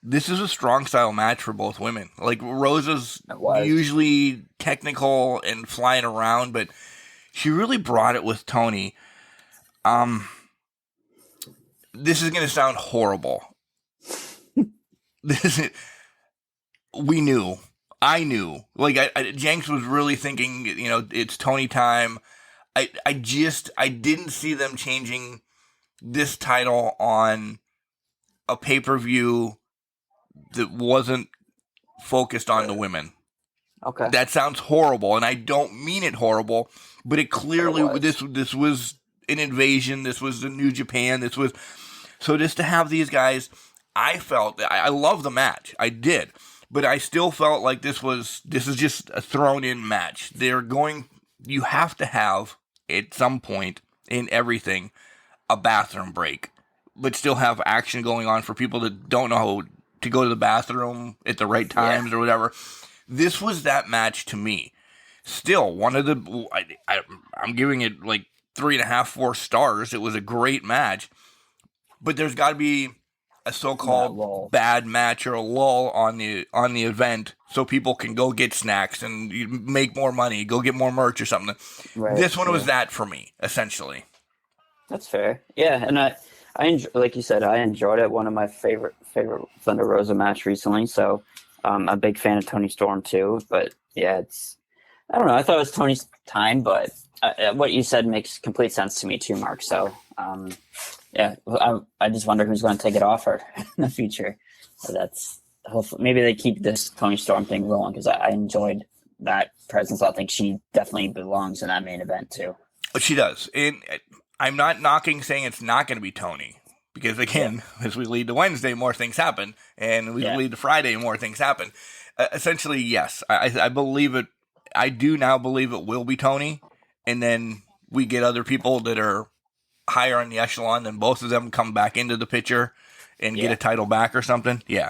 this is a strong style match for both women. Like, Rosa's usually technical and flying around, but she really brought it with Tony. This is going to sound horrible. We knew. I knew. Like, Jenks was really thinking, it's Tony time. I didn't see them changing this title on a pay-per-view that wasn't focused on the women. Okay. That sounds horrible, and I don't mean it horrible, but it clearly, this was an invasion. This was the New Japan. So just to have these guys, I felt, I love the match. I did. But I still felt like this is just a thrown-in match. You have to have, at some point in everything, a bathroom break, but still have action going on for people that don't know how to go to the bathroom at the right times or whatever. This was that match to me. Still, one of the, I'm giving it like 3.5, 4 stars. It was a great match. but there's got to be a so-called bad match or a lull on the event so people can go get snacks and you make more money, go get more merch or something. Right, this one was that for me, essentially. That's fair. Yeah, and I like you said, I enjoyed it. One of my favorite Thunder Rosa match recently. So I'm a big fan of Toni Storm too. But yeah, I don't know. I thought it was Tony's time, but what you said makes complete sense to me too, Mark. So yeah, I just wonder who's going to take it off her in the future. So that's hopefully maybe they keep this Toni Storm thing rolling because I enjoyed that presence. I think she definitely belongs in that main event too. She does, and I'm not knocking saying it's not going to be Toni. Because, again, as we lead to Wednesday, more things happen. And we lead to Friday, more things happen. Essentially, yes. I believe it. I do now believe it will be Toni. And then we get other people that are higher on the echelon. Then both of them come back into the picture and get a title back or something. Yeah.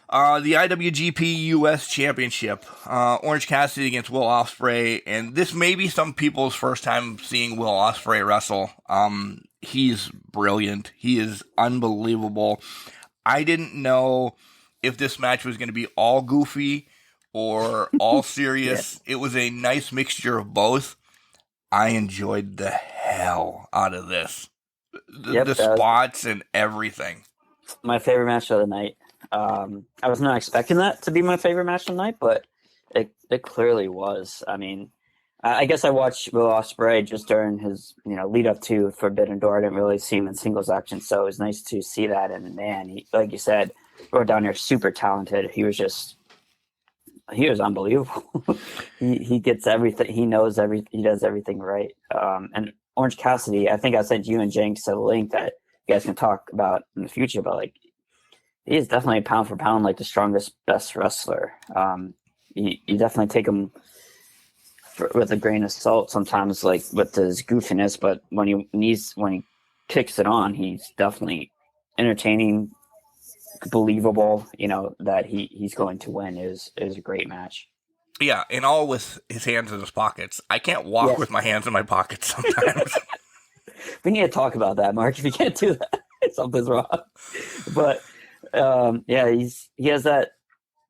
The IWGP US Championship. Orange Cassidy against Will Ospreay. And this may be some people's first time seeing Will Ospreay wrestle. He's brilliant. He is unbelievable. I didn't know if this match was going to be all goofy or all serious. It was a nice mixture of both. I enjoyed the hell out of this. The spots and everything. My favorite match of the night. I was not expecting that to be my favorite match of the night, but it clearly was. I mean, I guess I watched Will Ospreay just during his lead up to Forbidden Door. I didn't really see him in singles action, so it was nice to see that. And man, he, like you said, wrote down here, super talented. He was unbelievable. he gets everything. He knows everything. He does everything right. And Orange Cassidy, I think I sent you and Jenks a link that you guys can talk about in the future. But like, he is definitely pound for pound like the strongest, best wrestler. You definitely take him with a grain of salt sometimes, like with his goofiness, but when he kicks it on, he's definitely entertaining, believable. That he's going to win is a great match. Yeah, and all with his hands in his pockets. I can't walk with my hands in my pockets sometimes. We need to talk about that, Mark. If you can't do that, something's wrong. But he has that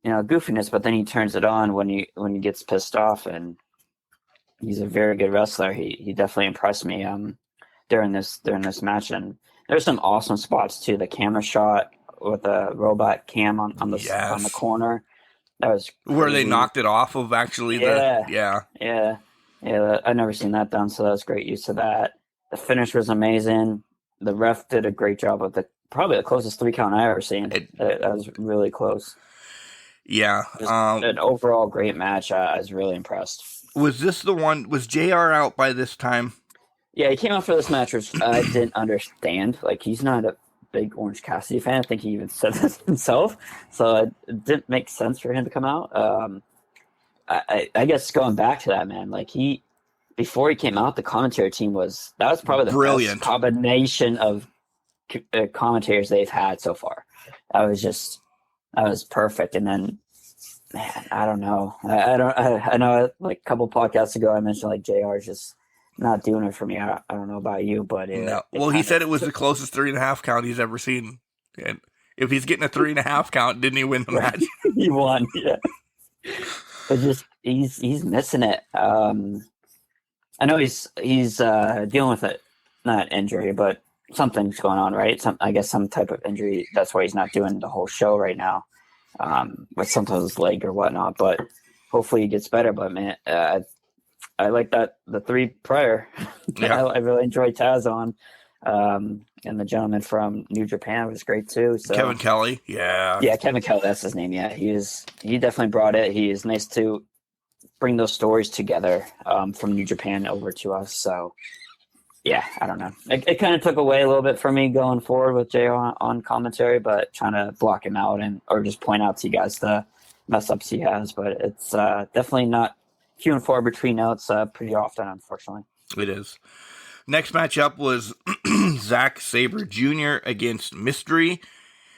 goofiness, but then he turns it on when he gets pissed off, and he's a very good wrestler. He definitely impressed me during this match, and there's some awesome spots too. The camera shot with the robot cam on the corner, that was crazy. Where they knocked it off of actually. Yeah. I've never seen that done, so that was great use of that. The finish was amazing. The ref did a great job with probably the closest 3 count I ever seen. That was really close. Yeah, an overall great match. I was really impressed. Was this the one? Was JR out by this time? Yeah, he came out for this match, which I didn't understand. Like, he's not a big Orange Cassidy fan. I think he even said this himself. So it didn't make sense for him to come out. I guess going back to that, man, like before he came out, the commentary team was probably the brilliant best combination of commentators they've had so far. That was perfect. And then, man, I don't know. I know like a couple podcasts ago I mentioned like JR is just not doing it for me. I don't know about you, but he said it was the closest 3.5 count he's ever seen. And if he's getting a 3.5 count, didn't he win the match? He won, yeah. But just he's missing it. I know he's dealing with it, not injury, but something's going on, right? I guess some type of injury. That's why he's not doing the whole show right now, with sometimes his leg or whatnot. But hopefully he gets better. But man, I like that the 3 prior. Yeah. I really enjoyed Taz on, and the gentleman from New Japan was great too. So Kevin Kelly, yeah, Kevin Kelly, that's his name. Yeah, he definitely brought it. He is nice to bring those stories together from New Japan over to us. So. Yeah, I don't know. It kind of took away a little bit from me going forward with JR on commentary, but trying to block him out or just point out to you guys the mess ups he has. But it's definitely not few and far between now. It's pretty often, unfortunately. It is. Next matchup was Zack Sabre Jr. against Mystery.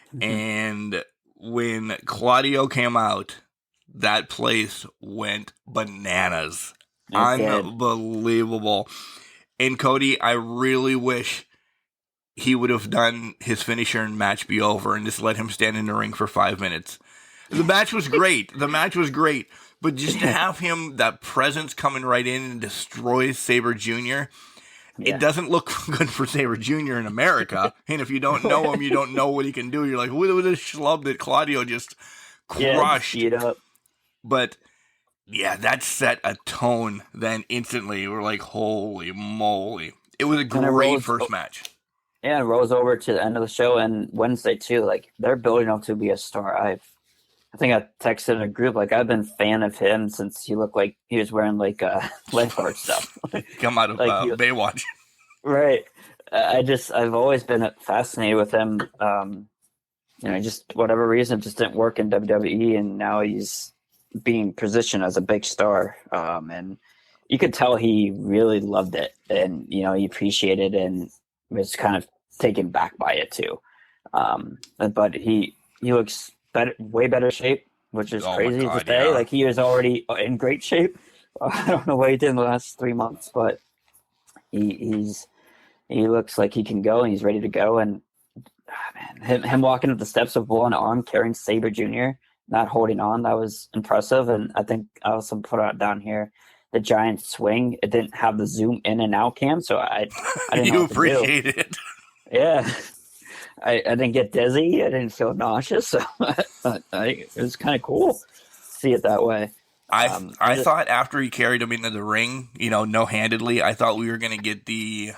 Mm-hmm. And when Claudio came out, that place went bananas. Unbelievable. And Cody, I really wish he would have done his finisher and match be over and just let him stand in the ring for 5 minutes. The match was great. But just to have him, that presence coming right in and destroys Sabre Jr., it doesn't look good for Sabre Jr. in America. And if you don't know him, you don't know what he can do. You're like, who was this schlub that Claudio just crushed? Beat up. But yeah, that set a tone then instantly. We're like, holy moly. It was a great first match. Yeah, it rolls over to the end of the show and Wednesday too. Like, they're building up to be a star. I think I texted in a group, like, I've been a fan of him since he looked like he was wearing like lifeguard stuff. Come out of like Baywatch. Right. I've always been fascinated with him. Just whatever reason, it just didn't work in WWE, and now he's being positioned as a big star. And you could tell he really loved it, and he appreciated it and was kind of taken back by it too. But he looks way better shape, which is crazy to say. Like, he was already in great shape. I don't know what he did in the last 3 months, but he looks like he can go and he's ready to go. And him walking up the steps with one arm carrying Sabre Jr., not holding on, that was impressive. And I think I also put it down here, the giant swing. It didn't have the zoom in and out cam, so I didn't know what to do. You appreciate it. Yeah. I didn't get dizzy. I didn't feel nauseous. So it was kind of cool to see it that way. I thought after he carried him into the ring, no-handedly, I thought we were going to get the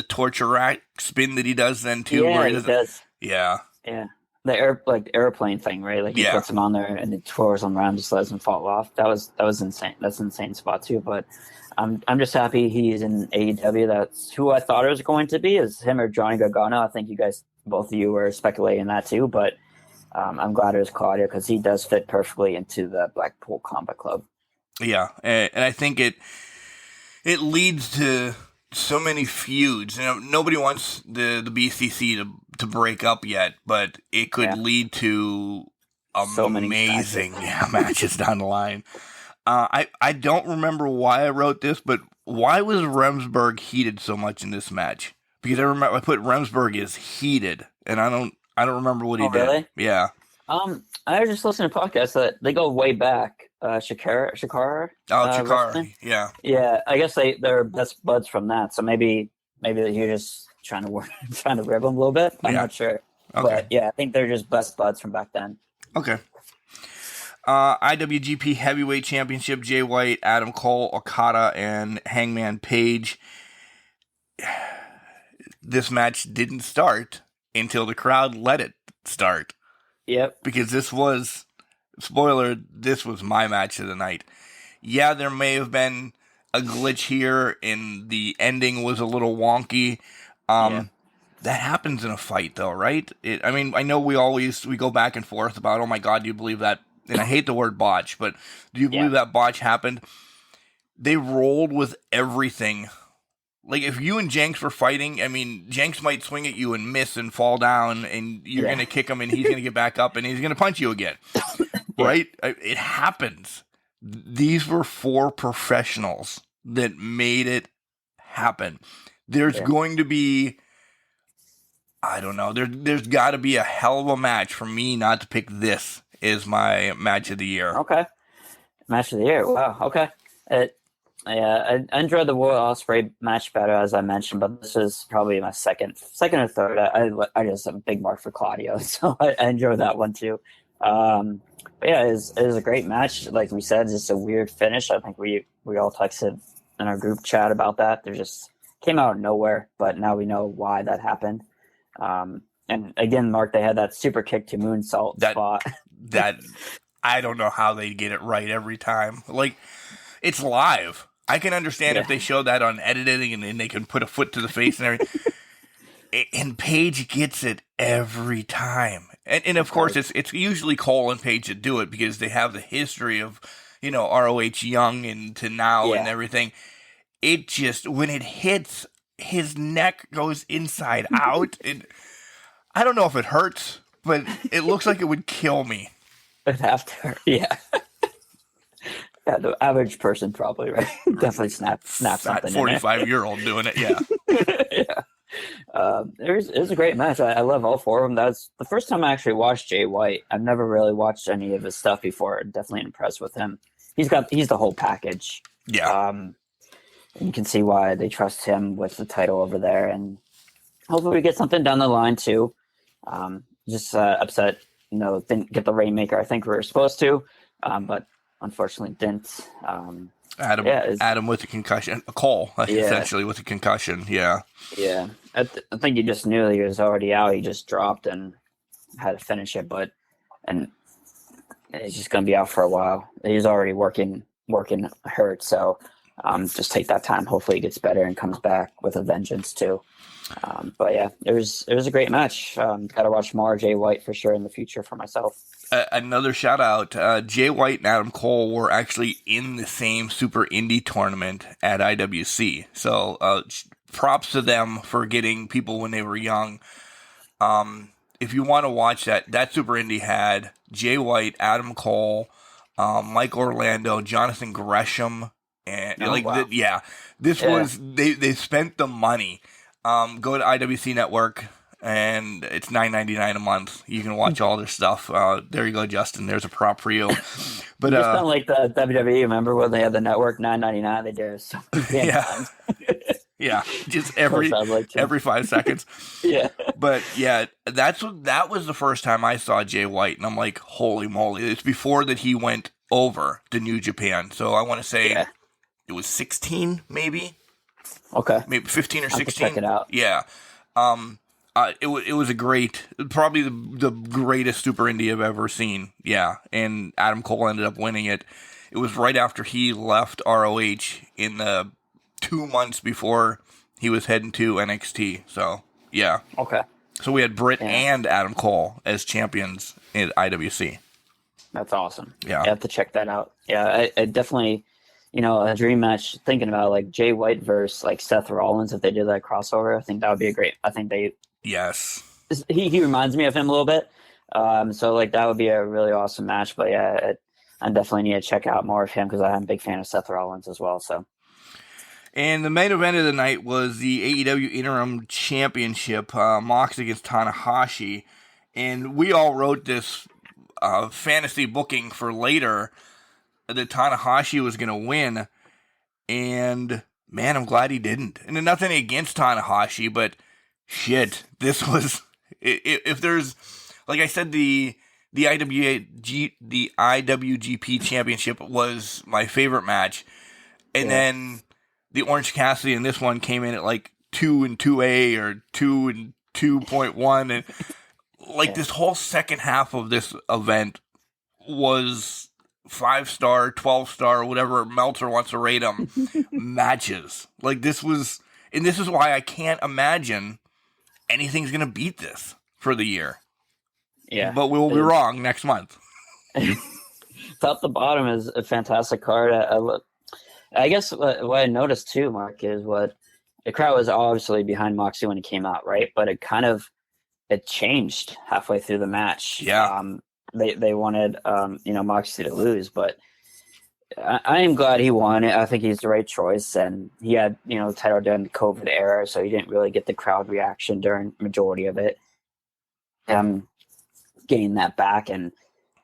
torture rack spin that he does then too. Yeah, where he does. Yeah. Yeah. The airplane thing, right? Like, he puts him on there and it twirls him around, just lets him fall off. That was insane. That's an insane spot too. But I'm just happy he's in AEW. That's who I thought it was going to be, is him or Johnny Gargano. I think both of you were speculating that too. But I'm glad it was Claudio, because he does fit perfectly into the Blackpool Combat Club. Yeah, and I think it leads to so many feuds. Nobody wants the BCC to break up yet, but it could lead to amazing matches down the line. I don't remember why I wrote this, but why was Remsburg heated so much in this match? Because I put Remsburg as heated, and I don't remember what he did. Really? Yeah. I was just listening to podcasts that they go way back. Shikara. Shikara. Yeah. Yeah. I guess they're best buds from that. So maybe you're just trying to rib them a little bit. I'm not sure. Okay. But yeah, I think they're just best buds from back then. Okay. IWGP Heavyweight Championship, Jay White, Adam Cole, Okada, and Hangman Page. This match didn't start until the crowd let it start. Yep. Because this was my match of the night. Yeah, there may have been a glitch here, and the ending was a little wonky. That happens in a fight, though, right? I know we go back and forth about, oh my God, do you believe that? And I hate the word botch, but do you believe that botch happened? They rolled with everything. Like, if you and Jenks were fighting, Jenks might swing at you and miss and fall down, and you're going to kick him, and he's going to get back up, and he's going to punch you again. Right? It happens. These were 4 professionals that made it happen. There's going to be, I don't know, there's got to be a hell of a match for me not to pick this as my match of the year. Okay. Match of the year. Wow. Okay. I enjoyed the Will Ospreay match better, as I mentioned, but this is probably my second or third. I just am a big mark for Claudio, so I enjoyed that one too. But yeah, it was a great match. Like we said, just a weird finish. I think we all texted in our group chat about that. They just came out of nowhere, but now we know why that happened. And again, Mark, they had that super kick to moonsault spot. That I don't know how they get it right every time. Like, it's live. I can understand if they show that on editing and they can put a foot to the face and everything. And Paige gets it every time. And of course, it's usually Cole and Paige that do it because they have the history of, ROH Young and to now and everything. It just, when it hits, his neck goes inside out. I don't know if it hurts, but it looks like it would kill me. It'd have to hurt, yeah. Yeah, the average person probably, right? Definitely snap something. 45-year-old doing it, yeah. Yeah. It was a great match. I love all four of them. That's the first time I actually watched Jay White. I've never really watched any of his stuff before. Definitely impressed with him. He's the whole package. Yeah. And you can see why they trust him with the title over there, and hopefully we get something down the line too. Just upset, didn't get the Rainmaker. I think we were supposed to, but unfortunately didn't. Adam with a concussion, Cole essentially with a concussion. Yeah. Yeah, I think he just knew he was already out. He just dropped and had to finish it, and he's just gonna be out for a while. He's already working hurt, so just take that time. Hopefully, he gets better and comes back with a vengeance too. But yeah, it was a great match. Got to watch more Jay White for sure in the future for myself. Another shout out, Jay White and Adam Cole were actually in the same Super Indie tournament at IWC. So props to them for getting people when they were young. If you want to watch that Super Indie had Jay White, Adam Cole, Mike Orlando, Jonathan Gresham, and this was they spent the money. Go to IWC Network, and it's $9.99 a month. You can watch all their stuff. There you go, Justin. There's a prop for you. But it's kind of like the WWE. Remember when they had the network $9.99? They did it so many times. Yeah, just every 5 seconds. Yeah, but yeah, that was the first time I saw Jay White, and I'm like, holy moly! It's before that he went over to New Japan. So I want to say it was 16, maybe. Okay, maybe 15 or 16. Check it out. Yeah, it was a great, probably the greatest Super Indie I've ever seen. Yeah, and Adam Cole ended up winning it. It was right after he left ROH in the 2 months before he was heading to NXT. So yeah. Okay. So we had Britt and Adam Cole as champions in IWC. That's awesome. Yeah, I have to check that out. Yeah, I definitely. A dream match, thinking about like Jay White versus like Seth Rollins, if they did that crossover, I think that would be I think yes. He reminds me of him a little bit. So like that would be a really awesome match. But yeah, I definitely need to check out more of him because I'm a big fan of Seth Rollins as well. So. And the main event of the night was the AEW Interim Championship, Mox against Tanahashi. And we all wrote this fantasy booking for later that Tanahashi was going to win, and man, I'm glad he didn't. And nothing against Tanahashi, but shit, this was, if there's, like I said, the IWGP Championship was my favorite match, and then the Orange Cassidy in this one came in at like 2 and 2A or 2 and 2.1, and like this whole second half of this event was 5-star, 12-star, whatever Meltzer wants to rate them, matches. Like this was, and this is why I can't imagine anything's going to beat this for the year. Yeah. But we will be wrong next month. Top to bottom is a fantastic card. I guess what I noticed too, Mark, is what the crowd was obviously behind Moxley when he came out, right? But it changed halfway through the match. Yeah. They wanted, Moxley to lose, but I am glad he won. I think he's the right choice, and he had, the title during the COVID era, so he didn't really get the crowd reaction during majority of it. Getting that back, and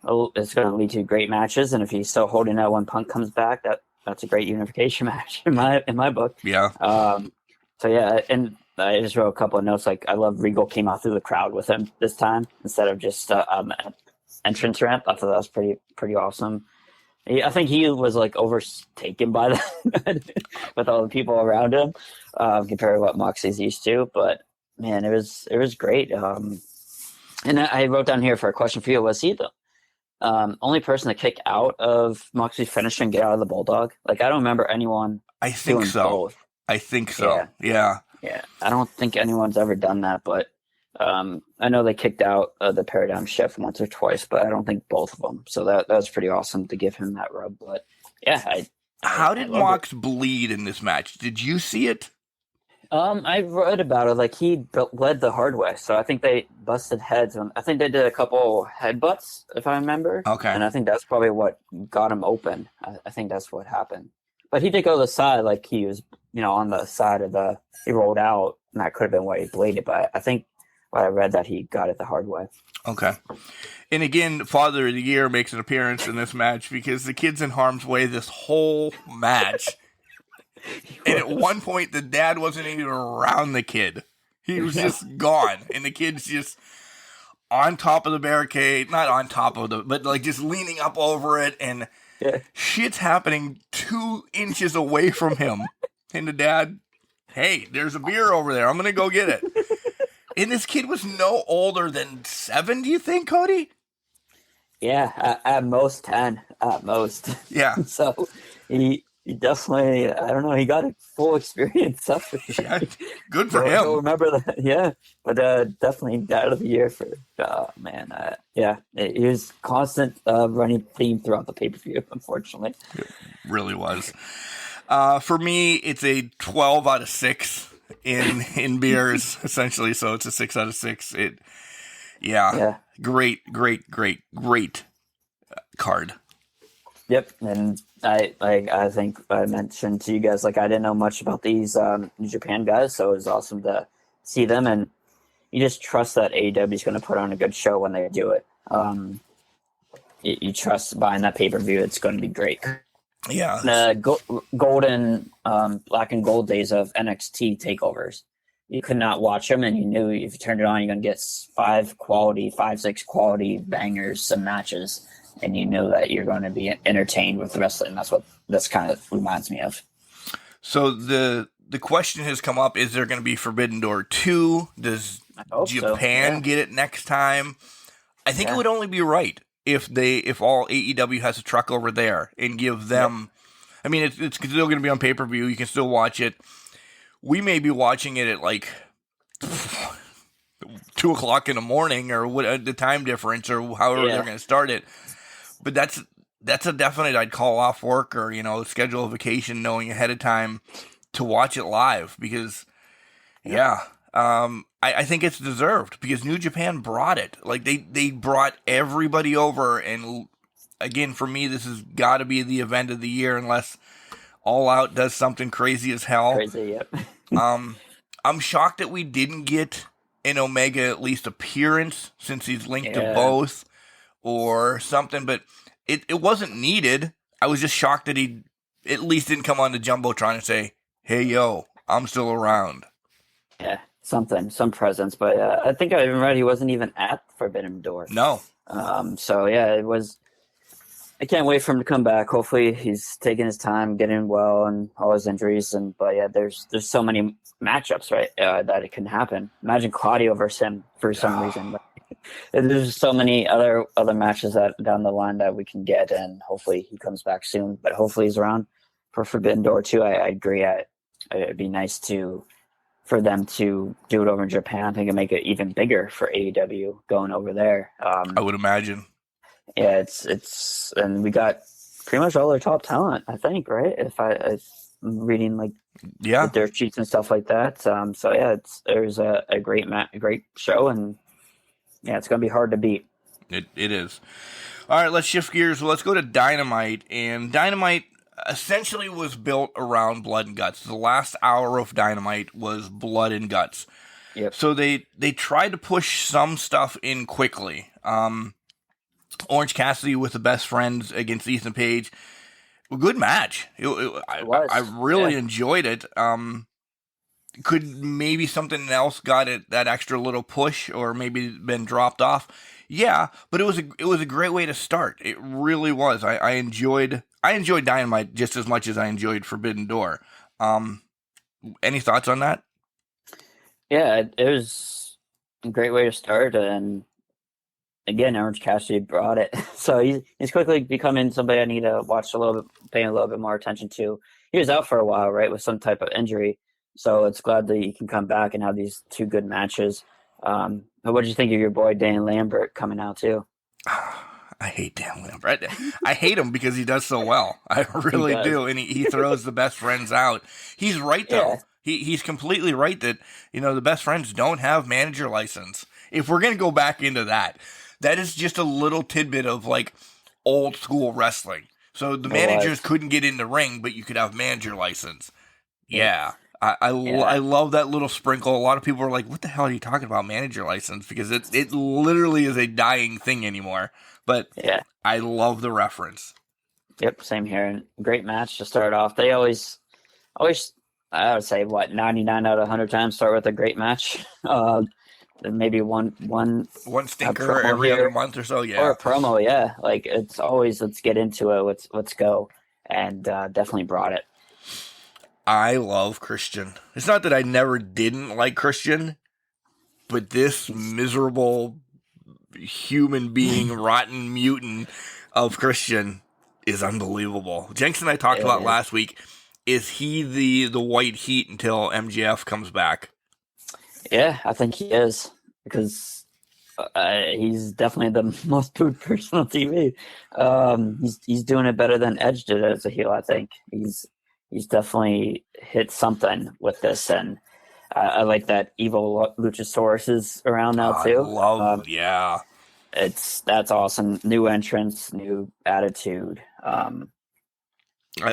it's going to lead to great matches. And if he's still holding that when Punk comes back, that's a great unification match in my book. Yeah. So yeah, and I just wrote a couple of notes. Like I love Regal came out through the crowd with him this time instead of just entrance ramp. I thought that was pretty awesome. I think he was like overtaken by that with all the people around him compared to what Moxley's used to. But man, it was great. And I wrote down here for a question for you: was he the only person to kick out of Moxley's finish and get out of the Bulldog? Like I don't remember anyone. I think doing so. Both. I think so. Yeah. I don't think anyone's ever done that, but. I know they kicked out the Paradigm Shift once or twice, but I don't think both of them. So that was pretty awesome to give him that rub. But yeah, how did Mox bleed in this match? Did you see it? I read about it. Like he bled the hard way, so I think they busted heads. I think they did a couple headbutts, if I remember. Okay, and I think that's probably what got him open. I think that's what happened. But he did go to the side, like he was, on the side of he rolled out, and that could have been why he bladed. But I think what I read that he got it the hard way. Okay. And again, Father of the Year makes an appearance in this match because the kid's in harm's way this whole match. And at one point, the dad wasn't even around the kid. He was just gone. And the kid's just on top of the barricade. Not on top of but like just leaning up over it. And shit's happening 2 inches away from him. And the dad, hey, there's a beer over there. I'm going to go get it. And this kid was no older than 7, do you think, Cody? Yeah, at most 10, at most. Yeah. So he definitely, I don't know, he got a full experience of it. Yeah, good for him. Don't remember that, yeah. But definitely Dad of the Year for, he was constant running theme throughout the pay-per-view, unfortunately. It really was. For me, it's a 12 out of 6 in beers, essentially. So it's a 6 out of 6. Great card. Yep, and I think I mentioned to you guys, like, I didn't know much about these New Japan guys, so it was awesome to see them, and you just trust that AEW is going to put on a good show when they do it. You trust buying that pay-per-view, it's going to be great. Yeah. The golden black and gold days of NXT takeovers. You could not watch them, and you knew if you turned it on, you're going to get 6 quality bangers, some matches, and you knew that you're going to be entertained with the wrestling. That's what this kind of reminds me of. So the question has come up, is there going to be Forbidden Door 2? Does Japan get it next time? I think it would only be right if all AEW has a truck over there and give them, I mean, it's still going to be on pay-per-view. You can still watch it. We may be watching it at like 2 o'clock in the morning or what the time difference or however they're going to start it. But that's a definite, I'd call off work or, schedule a vacation knowing ahead of time to watch it live because, I think it's deserved because New Japan brought it. Like, they brought everybody over, and again, for me, this has got to be the event of the year unless All Out does something crazy as hell. Crazy, yep. I'm shocked that we didn't get an Omega at least appearance since he's linked to both or something, but it wasn't needed. I was just shocked that he at least didn't come on the Jumbotron and say, hey, yo, I'm still around. Yeah, some presence, but I think I even read he wasn't even at Forbidden Door. No. So, it was... I can't wait for him to come back. Hopefully he's taking his time, getting well, and all his injuries. But there's so many matchups, right, that it can happen. Imagine Claudio versus him for some reason. But there's so many other matches that down the line that we can get, and hopefully he comes back soon. But hopefully he's around for Forbidden Door too. I agree. It'd be nice for them to do it over in Japan. I think it'd make it even bigger for AEW going over there. I would imagine. Yeah, it's and we got pretty much all their top talent, I think, right? If I'm reading their sheets and stuff like that. There's a great show, and it's gonna be hard to beat. It is. All right, let's shift gears. Let's go to Dynamite, and Dynamite essentially was built around blood and guts. The last hour of Dynamite was blood and guts. Yep. So they tried to push some stuff in quickly. Orange Cassidy with the Best Friends against Ethan Page. A good match. I really enjoyed it. Could maybe something else got it that extra little push or maybe been dropped off? Yeah, but it was a great way to start. It really was. I enjoyed Dynamite just as much as I enjoyed Forbidden Door. Any thoughts on that? Yeah, it was a great way to start, and again, Orange Cassidy brought it. So he's quickly becoming somebody I need to watch paying a little bit more attention to. He was out for a while, right, with some type of injury. So it's glad that he can come back and have these 2 good matches. What did you think of your boy Dan Lambert coming out too? I hate Dan Lambert. I hate him because he does so well. I really do. And he throws the Best Friends out. He's right, though. Yeah. He's completely right that, the Best Friends don't have manager license. If we're going to go back into that is just a little tidbit of old school wrestling. So the It managers was. couldn't get in the ring, but you could have manager license. Yeah. Yeah. I love that little sprinkle. A lot of people are like, what the hell are you talking about, manager license? Because it literally is a dying thing anymore. But Yeah. I love the reference. Yep. Same here. And great match to start off. They always, I would say, 99 out of 100 times start with a great match. Maybe one Stinker promo every here. other month or so, yeah. Or a promo, yeah. Like, it's always, let's get into it. Let's go. And definitely brought it. I love Christian. It's not that I never didn't like Christian, but this miserable human being, rotten mutant of Christian is unbelievable. Jenks and I talked about last week, is he the white heat until MJF comes back? Yeah, I think he is. Because he's definitely the most booed person on TV. He's doing it better than Edge did as a heel, I think. He's definitely hit something with this, and I like that evil Luchasaurus is around now too. I love, yeah. That's awesome. New entrance, new attitude. I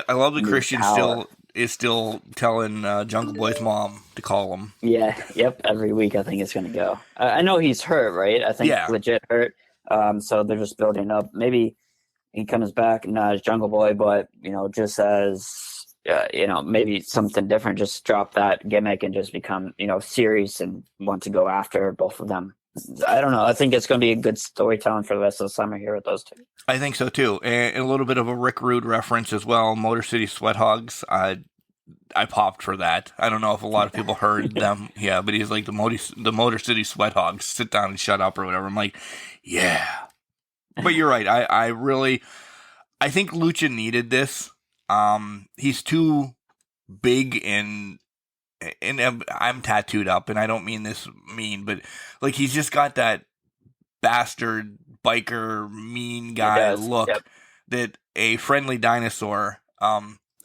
love that Christian power. still telling Jungle Boy's mom to call him. Yeah, yep. Every week, I think it's going to go. I know he's hurt, right? I think legit hurt. So they're just building up. Maybe he comes back not as Jungle Boy, but just as maybe something different. Just drop that gimmick and just become serious and want to go after both of them. I don't know. I think it's going to be a good storytelling for the rest of the summer here with those two. I think so too, and a little bit of a Rick Rude reference as well. Motor City Sweat Hogs. I popped for that. I don't know if a lot of people heard them. Yeah, but he's like the Motor City Sweat Hogs. Sit down and shut up or whatever. I'm like, yeah. But you're right. I think Lucha needed this. He's too big and I'm tattooed up, and I don't mean this mean, but like he's just got that bastard biker mean guy look that a friendly dinosaur.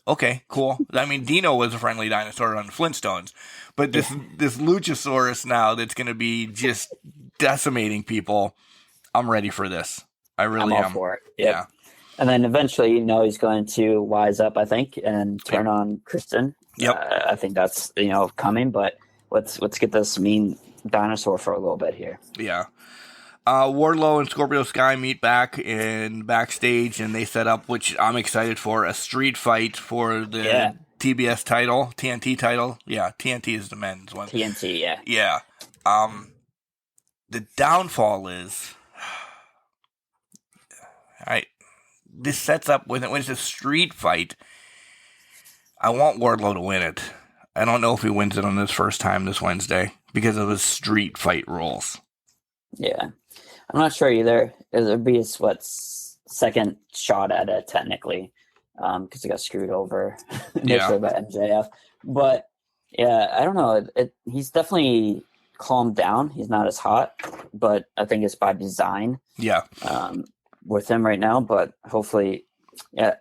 Okay, cool. I mean, Dino was a friendly dinosaur on the Flintstones, but this Luchasaurus now that's going to be just decimating people. I'm ready for this. I really am. I'm all for it. Yep. Yeah. And then eventually, he's going to wise up, I think, and turn on Kristen. Yep. I think that's coming, but let's get this mean dinosaur for a little bit here. Yeah. Wardlow and Scorpio Sky meet backstage, and they set up, which I'm excited for, a street fight for the TBS title, TNT title. Yeah, TNT is the men's one. TNT, yeah. Yeah. The downfall is, this sets up when it's a street fight. I want Wardlow to win it. I don't know if he wins it on his first time this Wednesday because of his street fight rules. Yeah. I'm not sure either. It'll be his second shot at it technically, because he got screwed over initially by MJF. But yeah, I don't know. He's definitely calmed down. He's not as hot, but I think it's by design. Yeah. With him right now, but hopefully,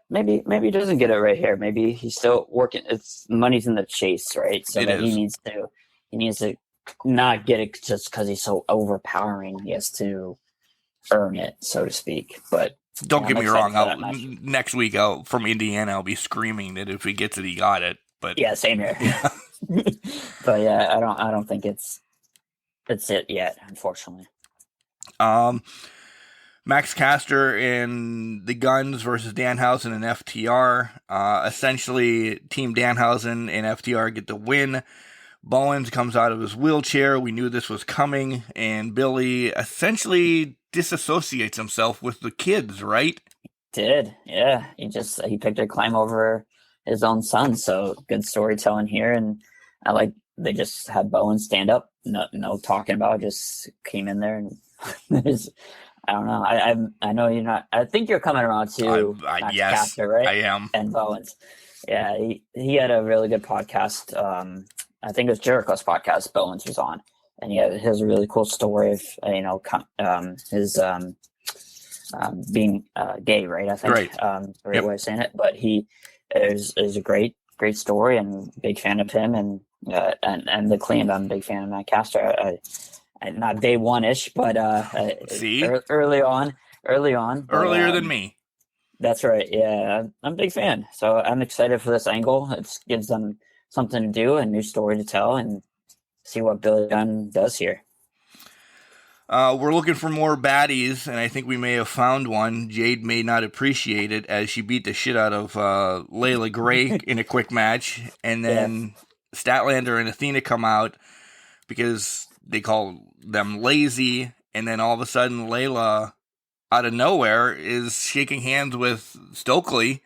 maybe he doesn't get it right here. Maybe he's still working. It's money's in the chase, right? So he needs to not get it just because he's so overpowering. He has to earn it, so to speak. But don't get me wrong. Next week out from Indiana, I'll be screaming that if he gets it, he got it. But yeah, same here. Yeah. But yeah, I don't think it's it yet, unfortunately. Max Caster and the Guns versus Danhausen and FTR. Essentially, Team Danhausen and FTR get the win. Bowens comes out of his wheelchair. We knew this was coming. And Billy essentially disassociates himself with the kids, right? Did, yeah. He picked a climb over his own son. So good storytelling here. And I like they just had Bowens stand up. No talking about it, just came in there and I don't know. I know you're not. I think you're coming around to Max Caster, right? I am. And Bowens. Yeah, he had a really good podcast. I think it was Jericho's podcast. Bowens was on, and he has a really cool story of his being gay, right? I think right. The right way of saying it. But he is a great story, and big fan of him, and the Clean. I'm a big fan of Matt Caster. Not day one-ish, but See? early on. Earlier than me. That's right. Yeah, I'm a big fan. So I'm excited for this angle. It gives them something to do, a new story to tell, and see what Billy Gunn does here. We're looking for more baddies, and I think we may have found one. Jade may not appreciate it as she beat the shit out of Layla Gray in a quick match, and then Statlander and Athena come out because they call them lazy, and then all of a sudden Layla, out of nowhere, is shaking hands with Stokely.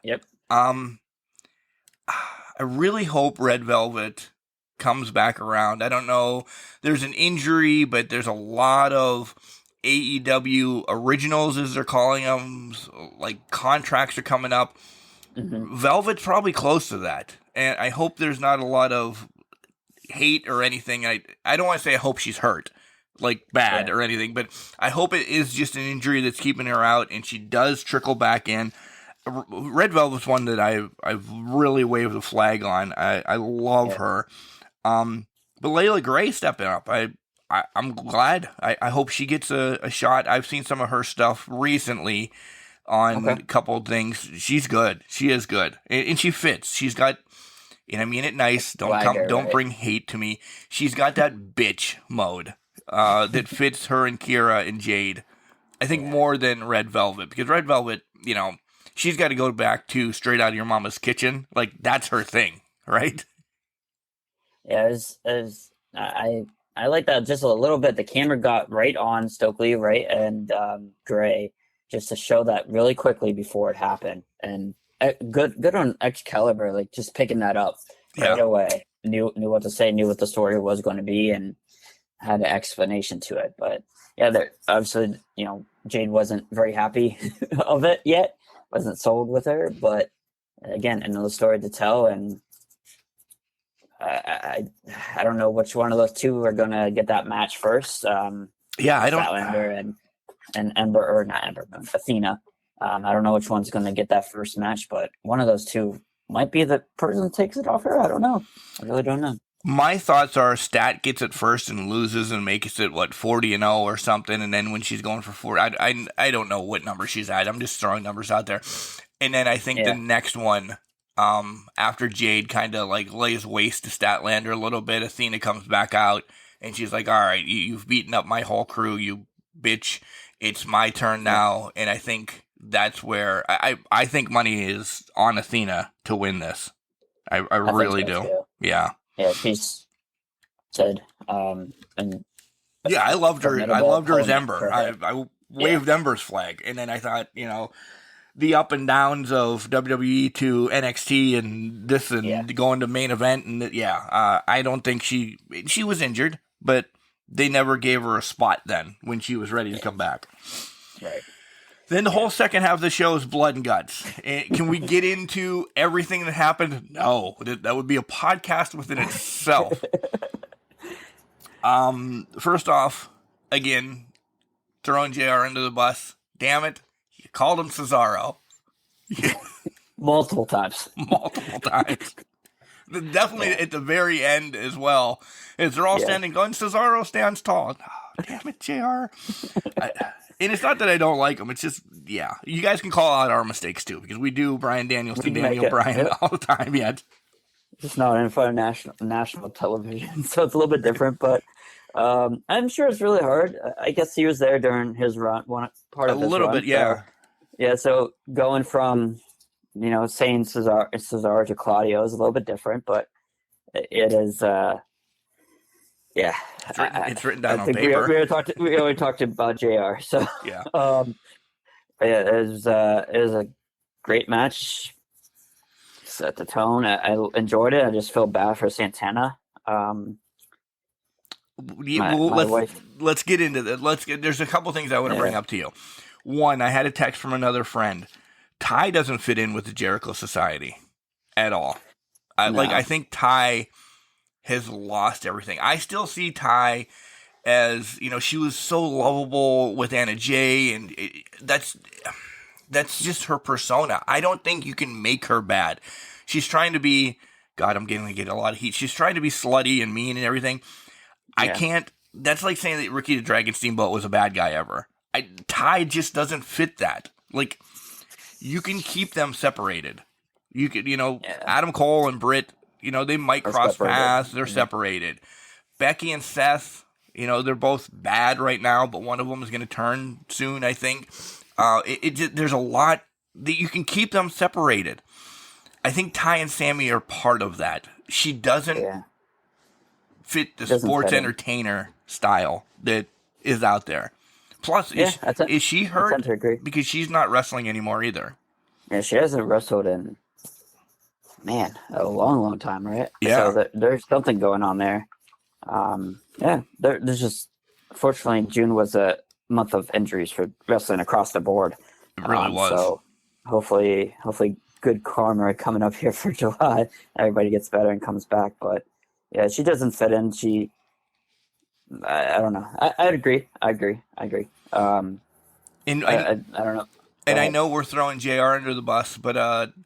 Yep. I really hope Red Velvet comes back around. I don't know. There's an injury, but there's a lot of AEW originals, as they're calling them. Like, contracts are coming up. Mm-hmm. Velvet's probably close to that. And I hope there's not a lot of hate or anything. I don't want to say I hope she's hurt, like bad or anything, but I hope it is just an injury that's keeping her out and she does trickle back in. Red Velvet's one that I've really waved the flag on. I love her. But Layla Gray stepping up. I'm glad. I hope she gets a shot. I've seen some of her stuff recently on a couple of things. She's good. She is good. And she fits. She's got, and I mean it nice. Don't bring hate to me. She's got that bitch mode that fits her and Kira and Jade. I think more than Red Velvet, because Red Velvet, she's got to go back to Straight Out of Your Mama's Kitchen. Like, that's her thing, right? Yeah, I like that just a little bit. The camera got right on Stokely, right, and Gray, just to show that really quickly before it happened. And good on Excalibur, like just picking that up right away. Knew what to say, knew what the story was going to be, and had an explanation to it. But yeah, obviously, Jade wasn't very happy of it yet. Wasn't sold with her, but again, another story to tell, and I don't know which one of those two are going to get that match first. I don't. Statlander and Ember, or not Ember, but Athena. I don't know which one's going to get that first match, but one of those two might be the person that takes it off her. I don't know. I really don't know. My thoughts are Stat gets it first and loses and makes it 40-0 or something, and then when she's going for 4, I don't know what number she's at. I'm just throwing numbers out there, and then I think the next one, after Jade kind of lays waste to Statlander a little bit, Athena comes back out and she's like, "All right, you've beaten up my whole crew, you bitch. It's my turn now." And I think that's where I think money is on Athena to win this. I really do. Too. Yeah. Yeah, she's said, and yeah, I loved her. I loved her as Ember. I waved Ember's flag, and then I thought, the up and downs of WWE to NXT and this and going to main event, and I don't think she was injured, but they never gave her a spot then when she was ready to come back. Right. Then the whole second half of the show is blood and guts. Can we get into everything that happened? No, that would be a podcast within itself. First off, again, throwing JR under the bus. Damn it. You called him Cesaro. Multiple times. Definitely at the very end as well. As they're all standing going, Cesaro stands tall. Oh, damn it, JR. And it's not that I don't like him. It's just, you guys can call out our mistakes too, because we do Bryan Danielson, Daniel Bryan all the time yet. Just not in front of national television, so it's a little bit different. But I'm sure it's really hard. I guess he was there during his run, one part of his run. A little bit, yeah. So, so going from, saying Cesaro to Claudio is a little bit different, but it is, it's written down on paper. We already talked about JR. So yeah, it was a great match. Set the tone. I enjoyed it. I just feel bad for Santana. Let's get into that. There's a couple things I want to bring up to you. One, I had a text from another friend. Ty doesn't fit in with the Jericho Society at all. I think Ty has lost everything. I still see Ty as, she was so lovable with Anna Jay, and that's just her persona. I don't think you can make her bad. She's trying to be, God, I'm going to get a lot of heat. She's trying to be slutty and mean and everything. I can't, that's like saying that Ricky the Dragon Steamboat was a bad guy ever. Ty just doesn't fit that. you can keep them separated. You could, Yeah. Adam Cole and Britt, they might They're cross separated. paths. They're Yeah. separated. Becky and Seth, they're both bad right now, but one of them is going to turn soon, I think. There's a lot that you can keep them separated. I think Ty and Sammy are part of that. She doesn't Yeah. fit the Doesn't sports fit in. entertainer style that is out there. Plus, Yeah, is she I hurt? tend to agree. Because she's not wrestling anymore either. Yeah, she hasn't wrestled in, man, a long, long time, right? Yeah. So there's something going on there. There's just, fortunately, June was a month of injuries for wrestling across the board. It really was. So hopefully good karma coming up here for July. Everybody gets better and comes back. But yeah, she doesn't fit in. I don't know. I agree. I agree. And I don't know. And I know we're throwing JR under the bus, but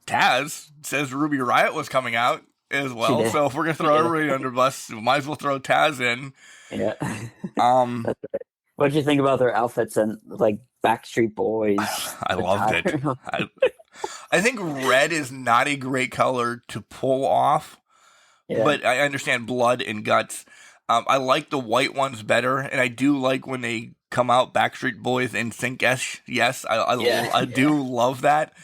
Taz says Ruby Riott was coming out as well. So if we're going to throw everybody under the bus, we might as well throw Taz in. Yeah. That's right. What did you think about their outfits and like Backstreet Boys? I loved it. I think red is not a great color to pull off, but I understand blood and guts. I like the white ones better, and I do like when they come out Backstreet Boys and NSYNC-ish. Yes, I do love that.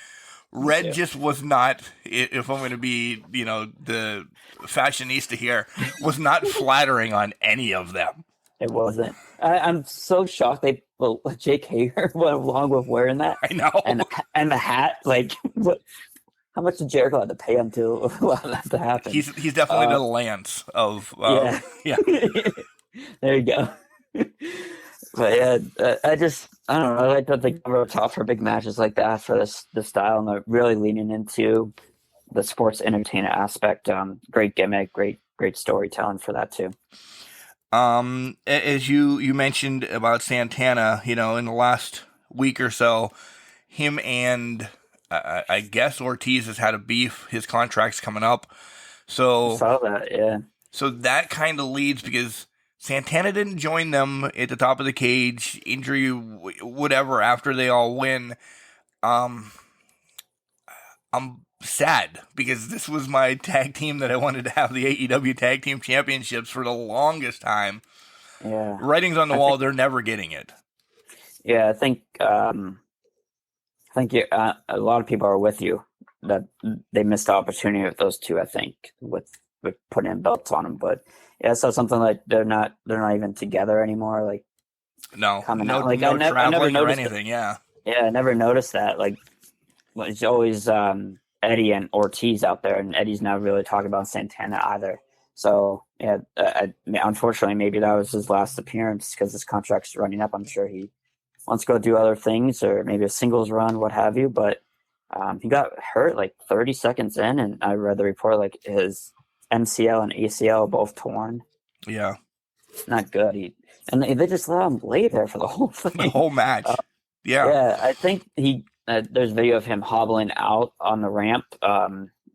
Red just was not, if I'm going to be, the fashionista here, was not flattering on any of them. It wasn't. I'm so shocked Jake Hager went along with wearing that. I know. And the hat, like, what? How much did Jericho have to pay him to allow that to happen? He's definitely the Lance of yeah. There you go. But yeah, I don't know. I like that they cover top for big matches like that for this style, and they're really leaning into the sports entertainer aspect. Great gimmick, great storytelling for that too. As you mentioned about Santana, in the last week or so, him and I guess Ortiz has had a beef. His contract's coming up. So I saw that, yeah. So that kind of leads because Santana didn't join them at the top of the cage, injury, whatever, after they all win. I'm sad because this was my tag team that I wanted to have the AEW Tag Team Championships for the longest time. Yeah. Writing's on the wall, they're never getting it. Yeah, I think a lot of people are with you that they missed the opportunity with those two. I think with putting in belts on them, but yeah, so something like they're not even together anymore. Like no traveling or anything. Yeah, I never noticed that. Like it's always Eddie and Ortiz out there, and Eddie's not really talking about Santana either. So yeah, unfortunately, maybe that was his last appearance because his contract's running up. I'm sure he wants to go do other things or maybe a singles run, what have you. But he got hurt like 30 seconds in, and I read the report like his MCL and ACL both torn. Yeah, not good. And they just let him lay there for the whole thing, the whole match. Yeah, I think there's video of him hobbling out on the ramp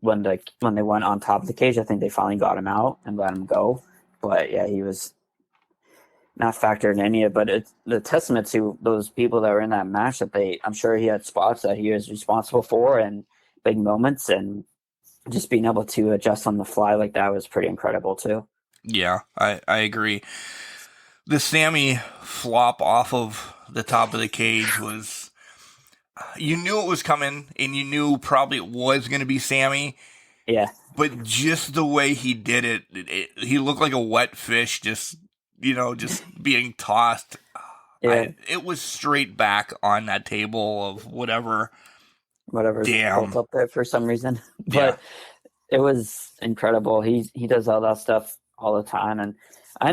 when they went on top of the cage. I think they finally got him out and let him go. But yeah, he was not factored in any of it. But it's the testament to those people that were in that match that I'm sure he had spots that he was responsible for and big moments, and just being able to adjust on the fly like that was pretty incredible too. Yeah, I agree. The Sammy flop off of the top of the cage was, you knew it was coming, and you knew probably it was going to be Sammy. Yeah. But just the way he did it, he looked like a wet fish, just being tossed. Yeah. It was straight back on that table of whatever's built up there for some reason. But it was incredible. He does all that stuff all the time, and I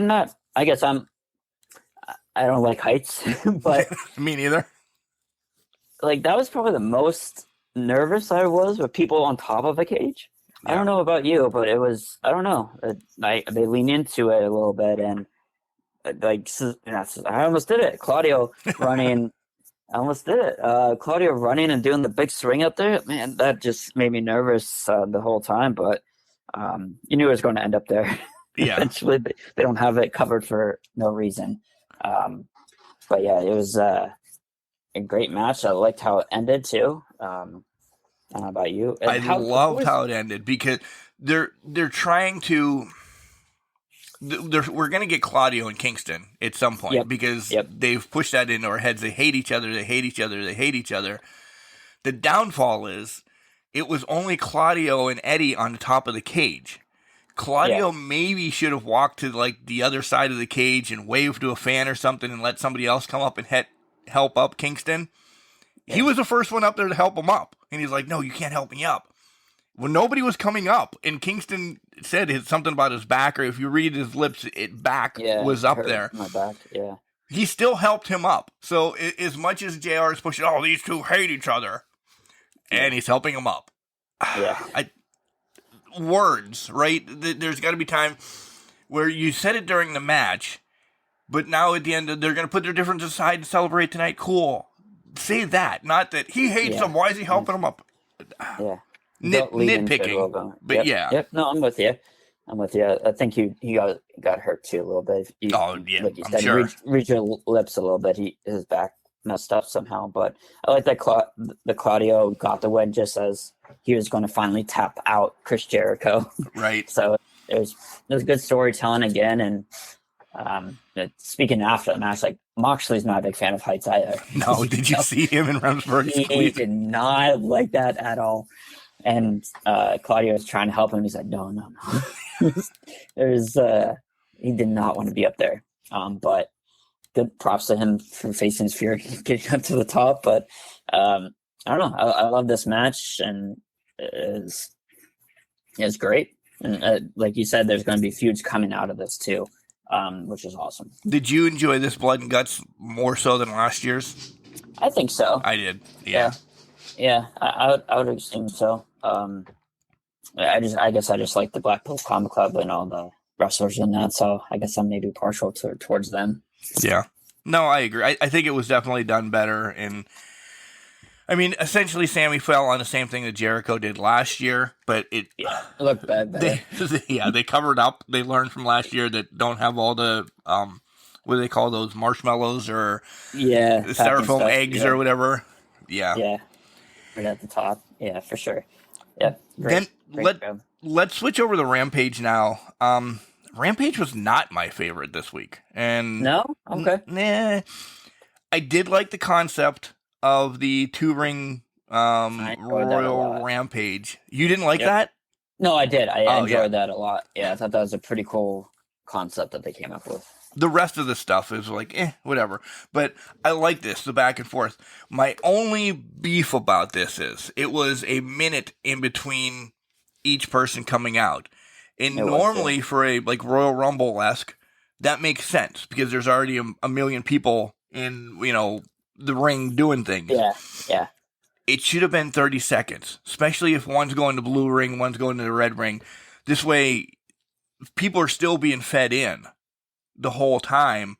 don't like heights, but me neither. Like that was probably the most nervous I was with people on top of a cage. Yeah. I don't know about you, but it was, I don't know. They lean into it a little bit, and I almost did it. Claudio running. I almost did it. Claudio running and doing the big swing up there. Man, that just made me nervous the whole time. But you knew it was going to end up there. Yeah. Eventually, they don't have it covered for no reason. But yeah, it was. a great match. I liked how it ended too. I don't know about you. I loved how it ended because they're trying to. We're going to get Claudio and Kingston at some point because they've pushed that into our heads. They hate each other. They hate each other. They hate each other. The downfall is it was only Claudio and Eddie on the top of the cage. Claudio maybe should have walked to like the other side of the cage and waved to a fan or something and let somebody else come up and help up Kingston. He was the first one up there to help him up. And he's like, no, you can't help me up. Well, nobody was coming up, and Kingston said something about his back, or if you read his lips, back was up there. My back, yeah. He still helped him up. So as much as JR is pushing, oh, these two hate each other, and he's helping him up. Yeah. Words, right? There's got to be time where you said it during the match, but now at the end, they're going to put their differences aside and celebrate tonight. Cool. Say that, not that he hates him. Why is he helping him up? Yeah. Nitpicking, but Yep. No, I'm with you. I think he got hurt too a little bit. Like you said, I'm sure. Reach your lips a little bit. His back messed up somehow, but I like that the Claudio got the win just as he was going to finally tap out Chris Jericho. Right. So it was good storytelling again, and speaking after the match, like Moxley's not a big fan of heights either. No, did you see him in Remsburg? He did not like that at all. And Claudio was trying to help him. He's like, no. He did not want to be up there. But good props to him for facing his fear, getting up to the top. But I don't know. I love this match, and it's great. And like you said, there's going to be feuds coming out of this too, which is awesome. Did you enjoy this Blood and Guts more so than last year's? I think so. I did. Yeah. Yeah, I would assume so. I guess I just like the Blackpool Combat Club and all the wrestlers in that, so I guess I'm maybe partial towards them. Yeah. No, I agree. I think it was definitely done better, and I mean, essentially, Sammy fell on the same thing that Jericho did last year, but it looked bad. They covered up. They learned from last year that don't have all the what do they call those, marshmallows or styrofoam eggs or whatever. Yeah. Right at the top. Yeah, for sure. Yeah. Great let's switch over to Rampage now. Rampage was not my favorite this week. And no? Okay. I did like the concept of the 2-ring Royal Rampage. You didn't like that? No, I did. I enjoyed that a lot. Yeah, I thought that was a pretty cool concept that they came up with. The rest of the stuff is like, whatever. But I like this, the back and forth. My only beef about this is it was a minute in between each person coming out. And normally for a like Royal Rumble-esque, that makes sense because there's already a million people in, the ring doing things. Yeah. It should have been 30 seconds, especially if one's going to blue ring, one's going to the red ring. This way, people are still being fed in the whole time.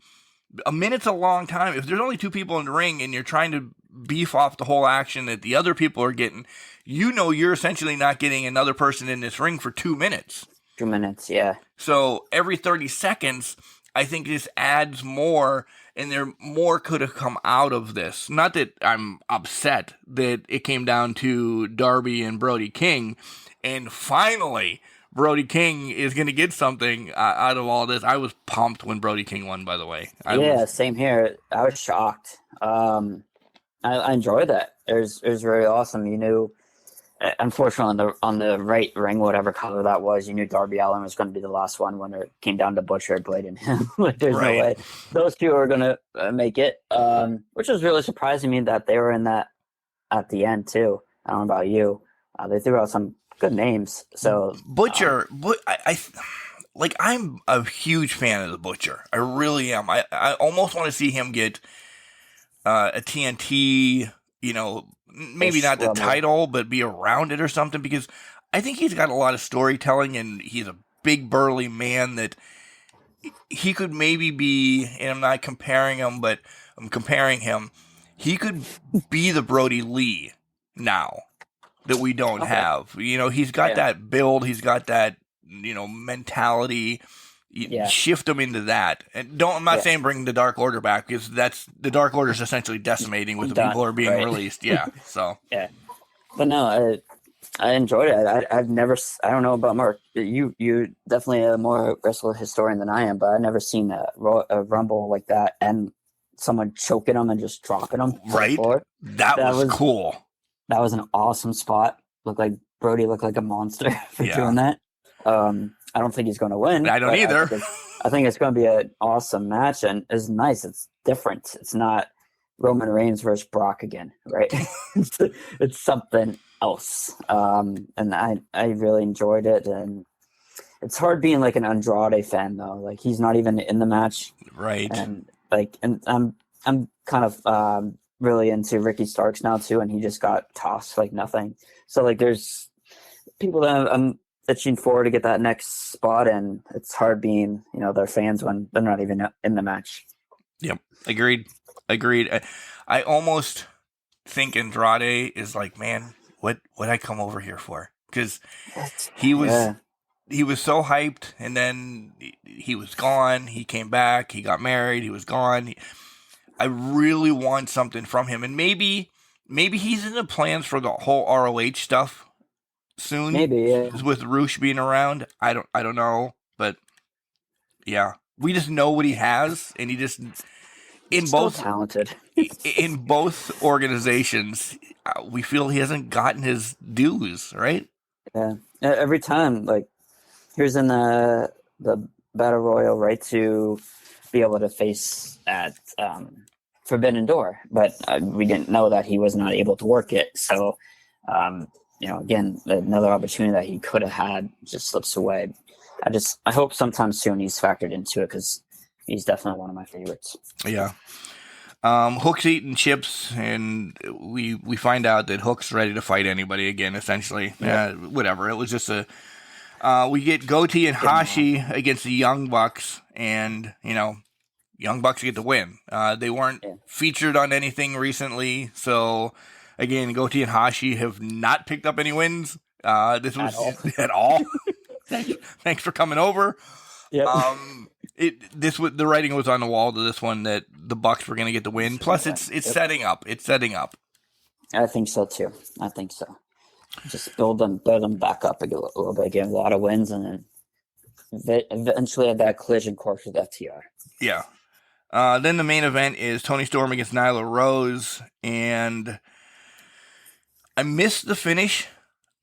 A minute's a long time. If there's only 2 people in the ring and you're trying to beef off the whole action that the other people are getting, you're essentially not getting another person in this ring for 2 minutes. 2 minutes, yeah. So every 30 seconds, I think this adds more, and there more could have come out of this. Not that I'm upset that it came down to Darby and Brody King, and finally Brody King is going to get something out of all this. I was pumped when Brody King won, by the way. Same here. I was shocked. I enjoyed that. It was very awesome. Unfortunately, on the right ring, whatever color that was, you knew Darby Allin was going to be the last one when it came down to Butcher, Blade, and him. There's no way those two are going to make it, which was really surprising me that they were in that at the end, too. I don't know about you. They threw out some good names. So Butcher, I'm a huge fan of the Butcher. I really am. I almost want to see him get a TNT, maybe not the title, but be around it or something, because I think he's got a lot of storytelling, and he's a big burly man that he could maybe be, and I'm not comparing him, but I'm comparing him. He could be the Brody Lee now that we don't have. He's got that build. He's got that, mentality. shift them into that. And I'm not saying bring the Dark Order back, because the Dark Order is essentially decimating with the people who are being released. Yeah. So. Yeah. But no, I enjoyed it. I've never, I don't know about Mark. You definitely a more wrestler historian than I am, but I've never seen a Rumble like that and someone choking them and just dropping them. Right. That was cool. That was an awesome spot. Brody looked like a monster for doing that. I don't think he's going to win. I don't either. I think it's going to be an awesome match, and it's nice. It's different. It's not Roman Reigns versus Brock again, right? It's something else. And I really enjoyed it. And it's hard being like an Andrade fan though. Like he's not even in the match, right? And I'm kind of really into Ricky Starks now too, and he just got tossed like nothing. So like there's people that I'm itching for to get that next spot, and it's hard being their fans when they're not even in the match. Yep, agreed. I almost think Andrade is like, man, what I come over here for? Because he was so hyped, and then he was gone. He came back. He got married. He was gone. I really want something from him, and maybe he's in the plans for the whole ROH stuff soon. Maybe with Roosh being around. I don't know, but yeah, we just know what he has, and he just he's both talented. In both organizations, we feel he hasn't gotten his dues, right? Yeah, every time, like he was in the Battle Royal, right, to be able to face at Forbidden Door, but we didn't know that he was not able to work it. So, again, another opportunity that he could have had just slips away. I hope sometime soon he's factored into it, because he's definitely one of my favorites. Yeah. Hook's eating chips, and we find out that Hook's ready to fight anybody again, essentially. Yeah. Whatever. It was just we get Goatee and Hashi against the Young Bucks, and, Young Bucks get the win. They weren't featured on anything recently, so, again, Goatee and Hashi have not picked up any wins. This was at all. Thanks for coming over. Yep. The writing was on the wall to this one that the Bucks were going to get the win. Plus, it's setting up. It's setting up. I think so too. Just build them back up a little bit, get a lot of wins, and then eventually have that collision course with FTR. Yeah. Then the main event is Toni Storm against Nyla Rose, and I missed the finish.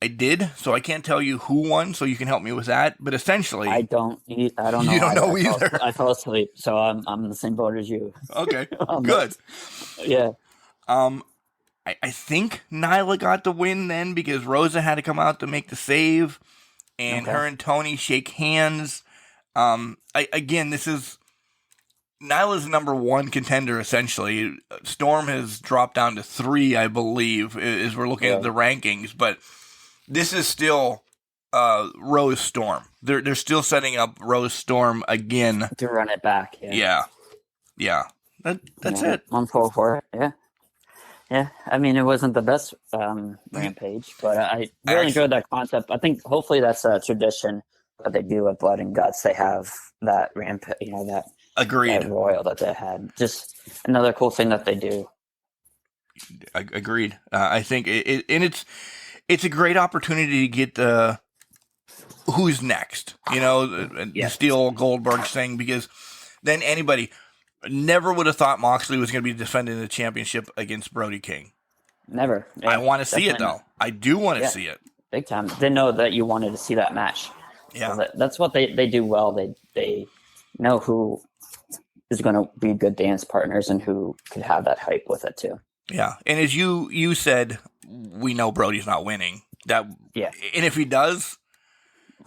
I did, so I can't tell you who won, so you can help me with that. But essentially, I don't know. You don't know either. I fell asleep, so I'm in the same boat as you. Okay, good. Yeah. I think Nyla got the win then, because Rosa had to come out to make the save, and her and Toni shake hands. This is Nyla's number one contender, essentially. Storm has dropped down to 3, I believe, as we're looking at the rankings, but this is still Rose Storm. They're still setting up Rose Storm again to run it back. Yeah. That's it. I'm full for it. Yeah. I mean, it wasn't the best rampage, but I really enjoyed that concept. I think hopefully that's a tradition that they do with Blood and Guts. They have that rampage, that agreed that Royal that they had. Just another cool thing that they do. Agreed. I think it's a great opportunity to get the who's next, the Steel Goldberg thing, because then anybody never would have thought Moxley was going to be defending the championship against Brody King. Never. Yeah, I want to see it, though. I do want to see it. Big time. Didn't know that you wanted to see that match. Yeah. So that's what they do well. They know who is going to be good dance partners and who could have that hype with it, too. Yeah. And as you said, we know Brody's not winning. And if he does,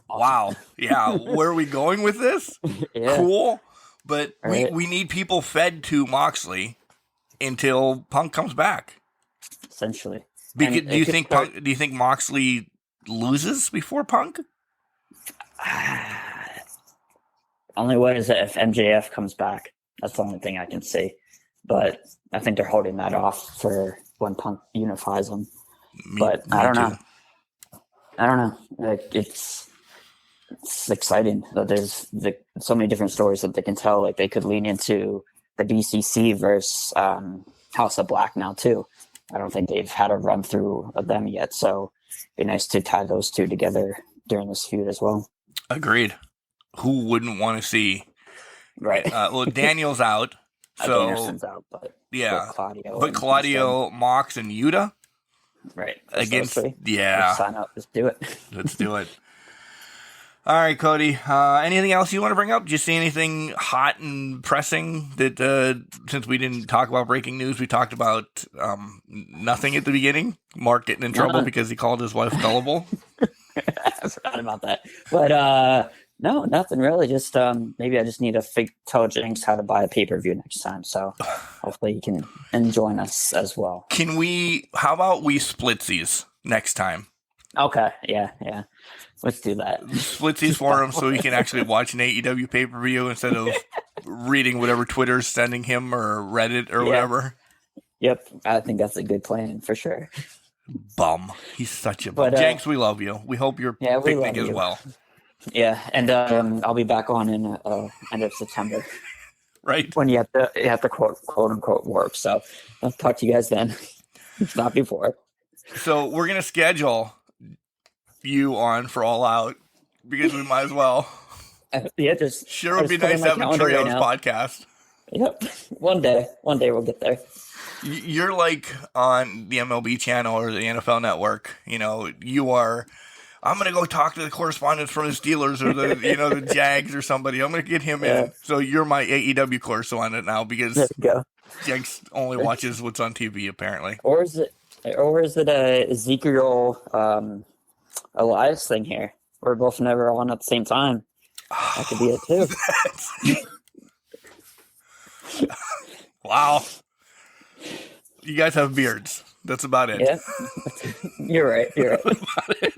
awesome. Wow. Yeah. Where are we going with this? Cool. But we need people fed to Moxley until Punk comes back. Essentially. Do you think Moxley loses before Punk? Only way is that if MJF comes back. That's the only thing I can see. But I think they're holding that off for when Punk unifies them. I don't know. Like it's exciting that there's so many different stories that they can tell. Like they could lean into the BCC versus House of Black now too. I don't think they've had a run through of them yet, so it'd be nice to tie those two together during this feud as well. Agreed. Who wouldn't want to see? Right. Well, Daniel's out, so Danielson's out, but yeah, Claudio, but Claudio, Mox, and Yuta, right? Against yeah, let's sign up. Let's do it. Let's do it. All right, Cody. Anything else you want to bring up? Did you see anything hot and pressing that, since we didn't talk about breaking news, we talked about nothing at the beginning? Mark getting in trouble because he called his wife gullible? I forgot about that. But no, nothing really. Just maybe I just need to tell Jinx how to buy a pay-per-view next time. So hopefully he can join us as well. How about we splitsies next time? Okay, yeah. Let's do that. Splitsies for him so he can actually watch an AEW pay-per-view instead of reading whatever Twitter's sending him or Reddit or whatever. Yep, I think that's a good plan for sure. Bum. He's such a bum. Jenks, we love you. We hope your picnic as well. Yeah, and I'll be back on in end of September. Right. When you have to quote unquote work. So I'll talk to you guys then. If not before. So we're gonna schedule you on for All Out because we might as well. Yeah, sure would be nice to have a trios podcast. Yep. One day we'll get there. You're like on the MLB channel or the NFL network. You know, you are. I'm gonna go talk to the correspondents from the Steelers or the the Jags or somebody. I'm gonna get him in. So you're my AEW correspondent now because Jenks only watches what's on TV apparently. Or is it a Ezekiel Elias thing here? We're both never on at the same time. That could be it too. Wow. You guys have beards. That's about it. Yeah. You're right. That's about it.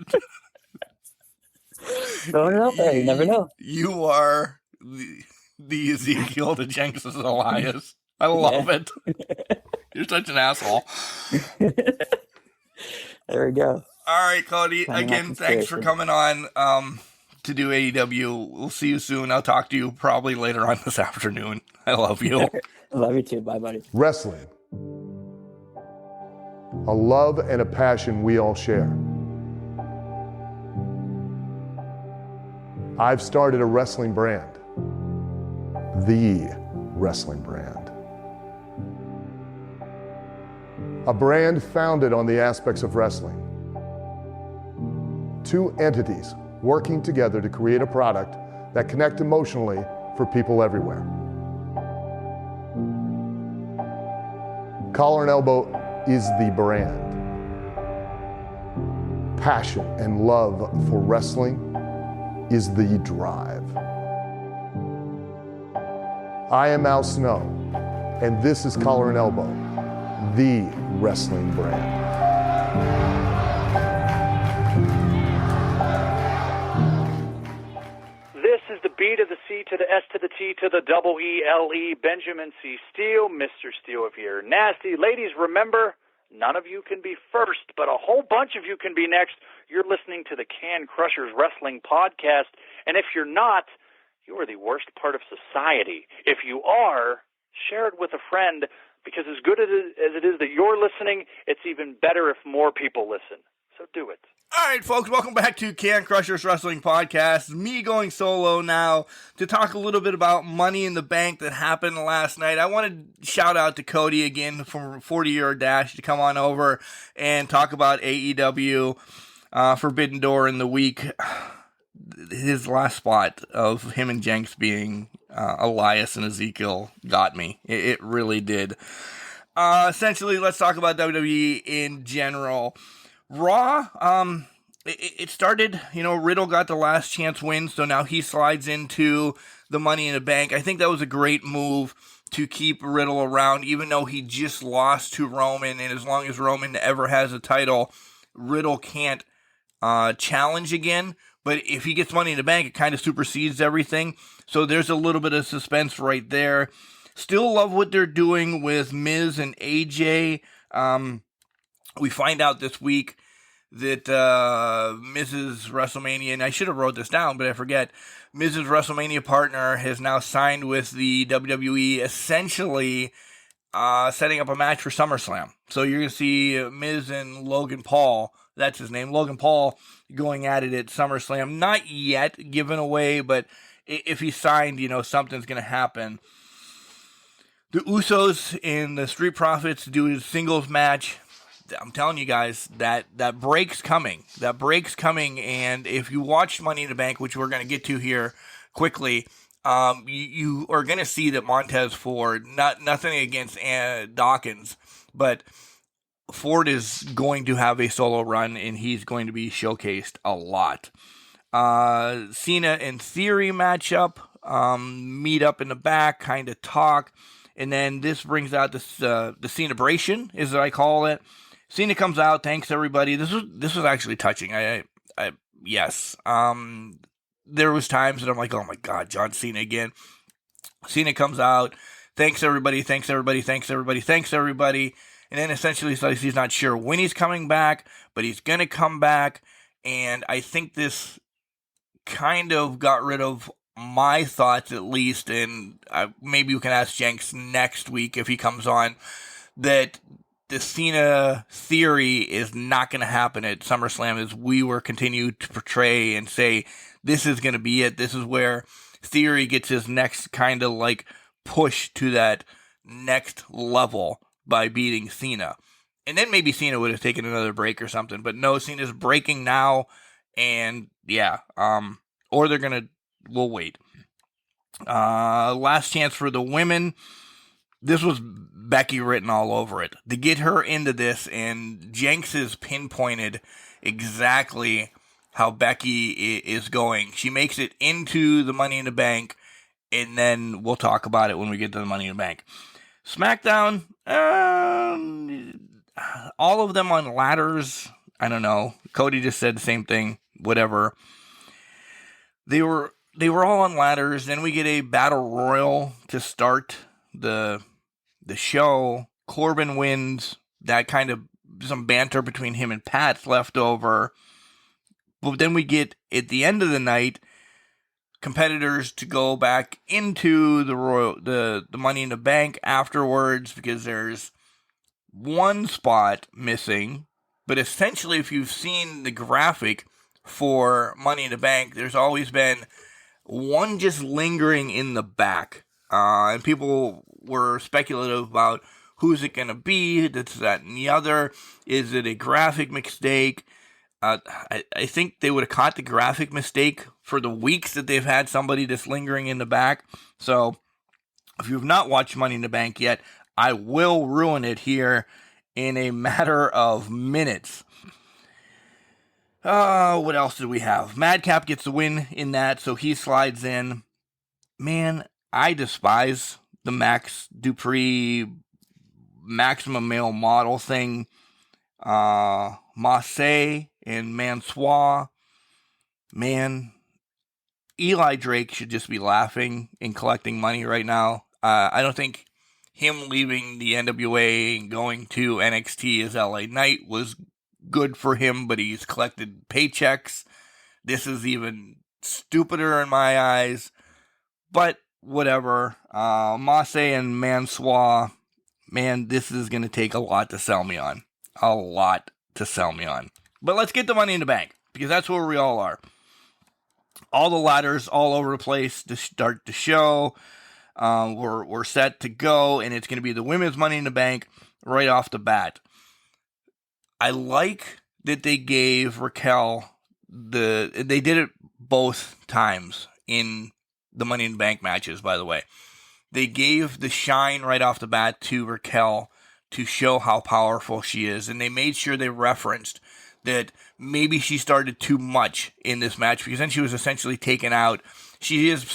Throwing it out there. You never know. You are the Ezekiel to Jenks' Elias. I love it. You're such an asshole. There we go. All right, Cody. Again, thanks for coming on to do AEW. We'll see you soon. I'll talk to you probably later on this afternoon. I love you. I love you too. Bye, buddy. Wrestling. A love and a passion we all share. I've started a wrestling brand. The wrestling brand. A brand founded on the aspects of wrestling. Two entities working together to create a product that connect emotionally for people everywhere. Collar and Elbow is the brand. Passion and love for wrestling is the drive. I am Al Snow, and this is Collar and Elbow, the wrestling brand. This is the B to the C to the S to the T to the double E-L-E, Benjamin C. Steele, Mr. Steele if you're nasty. Ladies, remember, none of you can be first, but a whole bunch of you can be next. You're listening to the Can Crushers Wrestling Podcast, and if you're not, you are the worst part of society. If you are, share it with a friend, because as good as it is that you're listening, it's even better if more people listen. So do it. All right, folks, welcome back to Can Crushers Wrestling Podcast. Me going solo now to talk a little bit about Money in the Bank that happened last night. I want to shout out to Cody again from 40-Yard Dash to come on over and talk about AEW Forbidden Door in the week. His last spot of him and Jenks being Elias and Ezekiel got me. It really did. Essentially, let's talk about WWE in general. Raw, it started, Riddle got the last chance win, so now he slides into the Money in the Bank. I think that was a great move to keep Riddle around, even though he just lost to Roman, and as long as Roman ever has a title, Riddle can't challenge again. But if he gets Money in the Bank, it kind of supersedes everything. So there's a little bit of suspense right there. Still love what they're doing with Miz and AJ. We find out this week that Mrs. WrestleMania, and I should have wrote this down, but I forget, Mrs. WrestleMania partner has now signed with the WWE, essentially setting up a match for SummerSlam. So you're going to see Miz and Logan Paul, that's his name, Logan Paul, going at it at SummerSlam. Not yet given away, but if he's signed, something's going to happen. The Usos and the Street Profits do a singles match. I'm telling you guys, that break's coming. That break's coming, and if you watch Money in the Bank, which we're going to get to here quickly, you are going to see that Montez Ford, nothing against Dawkins, but Ford is going to have a solo run, and he's going to be showcased a lot. Cena and Theory matchup, meet up in the back, kind of talk, and then this brings out the Cenabration, is what I call it. Cena comes out, thanks everybody. This was actually touching. Yes. There was times that I'm like, oh my God, John Cena again. Cena comes out, thanks everybody, thanks everybody, thanks everybody, thanks everybody. And then essentially he's not sure when he's coming back, but he's going to come back. And I think this kind of got rid of my thoughts, at least, and maybe you can ask Jenks next week if he comes on, that the Cena Theory is not going to happen at SummerSlam, as we were continued to portray and say, this is going to be it. This is where Theory gets his next kind of like push to that next level by beating Cena. And then maybe Cena would have taken another break or something, but no, Cena's breaking now, and yeah, or we'll wait. Last chance for the women. This was Becky written all over it. To get her into this, and Jenks has pinpointed exactly how Becky is going. She makes it into the Money in the Bank, and then we'll talk about it when we get to the Money in the Bank. SmackDown, all of them on ladders. I don't know. Cody just said the same thing. Whatever. They were all on ladders. Then we get a battle royal to start the show. Corbin wins. That kind of some banter between him and Pat's left over. But then we get at the end of the night competitors to go back into the Money in the Bank afterwards, because there's one spot missing. But essentially, if you've seen the graphic for Money in the Bank, there's always been one just lingering in the back. And people were speculative about who's it going to be, this, that, and the other. Is it a graphic mistake? I think they would have caught the graphic mistake for the weeks that they've had somebody that's lingering in the back. So if you've not watched Money in the Bank yet, I will ruin it here in a matter of minutes. What else do we have? Madcap gets the win in that, so he slides in. Man, I despise the Max Dupree Maximum Male Model thing. Massey and Mansois. Man, Eli Drake should just be laughing and collecting money right now. I don't think him leaving the NWA and going to NXT as LA Knight was good for him, but he's collected paychecks. This is even stupider in my eyes, but whatever. Massey and Mansois, man, this is going to take a lot to sell me on. A lot to sell me on. But let's get the Money in the Bank, because that's where we all are. All the ladders all over the place to start the show. We're set to go, and it's going to be the women's Money in the Bank right off the bat. I like that they gave Raquel they did it both times in the Money in the Bank matches, by the way. They gave the shine right off the bat to Raquel to show how powerful she is, and they made sure they referenced that maybe she started too much in this match, because then she was essentially taken out. She is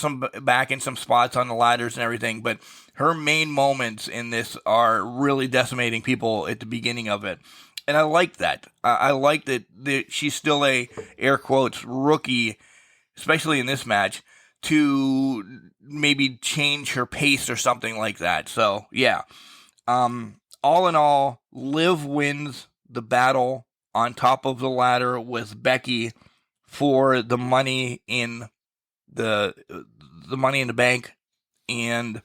back in some spots on the ladders and everything, but her main moments in this are really decimating people at the beginning of it. And I like that. I like that she's still a, air quotes, rookie, especially in this match, to maybe change her pace or something like that. So, yeah. All in all, Liv wins the battle on top of the ladder with Becky for the money in the Money in the Bank, and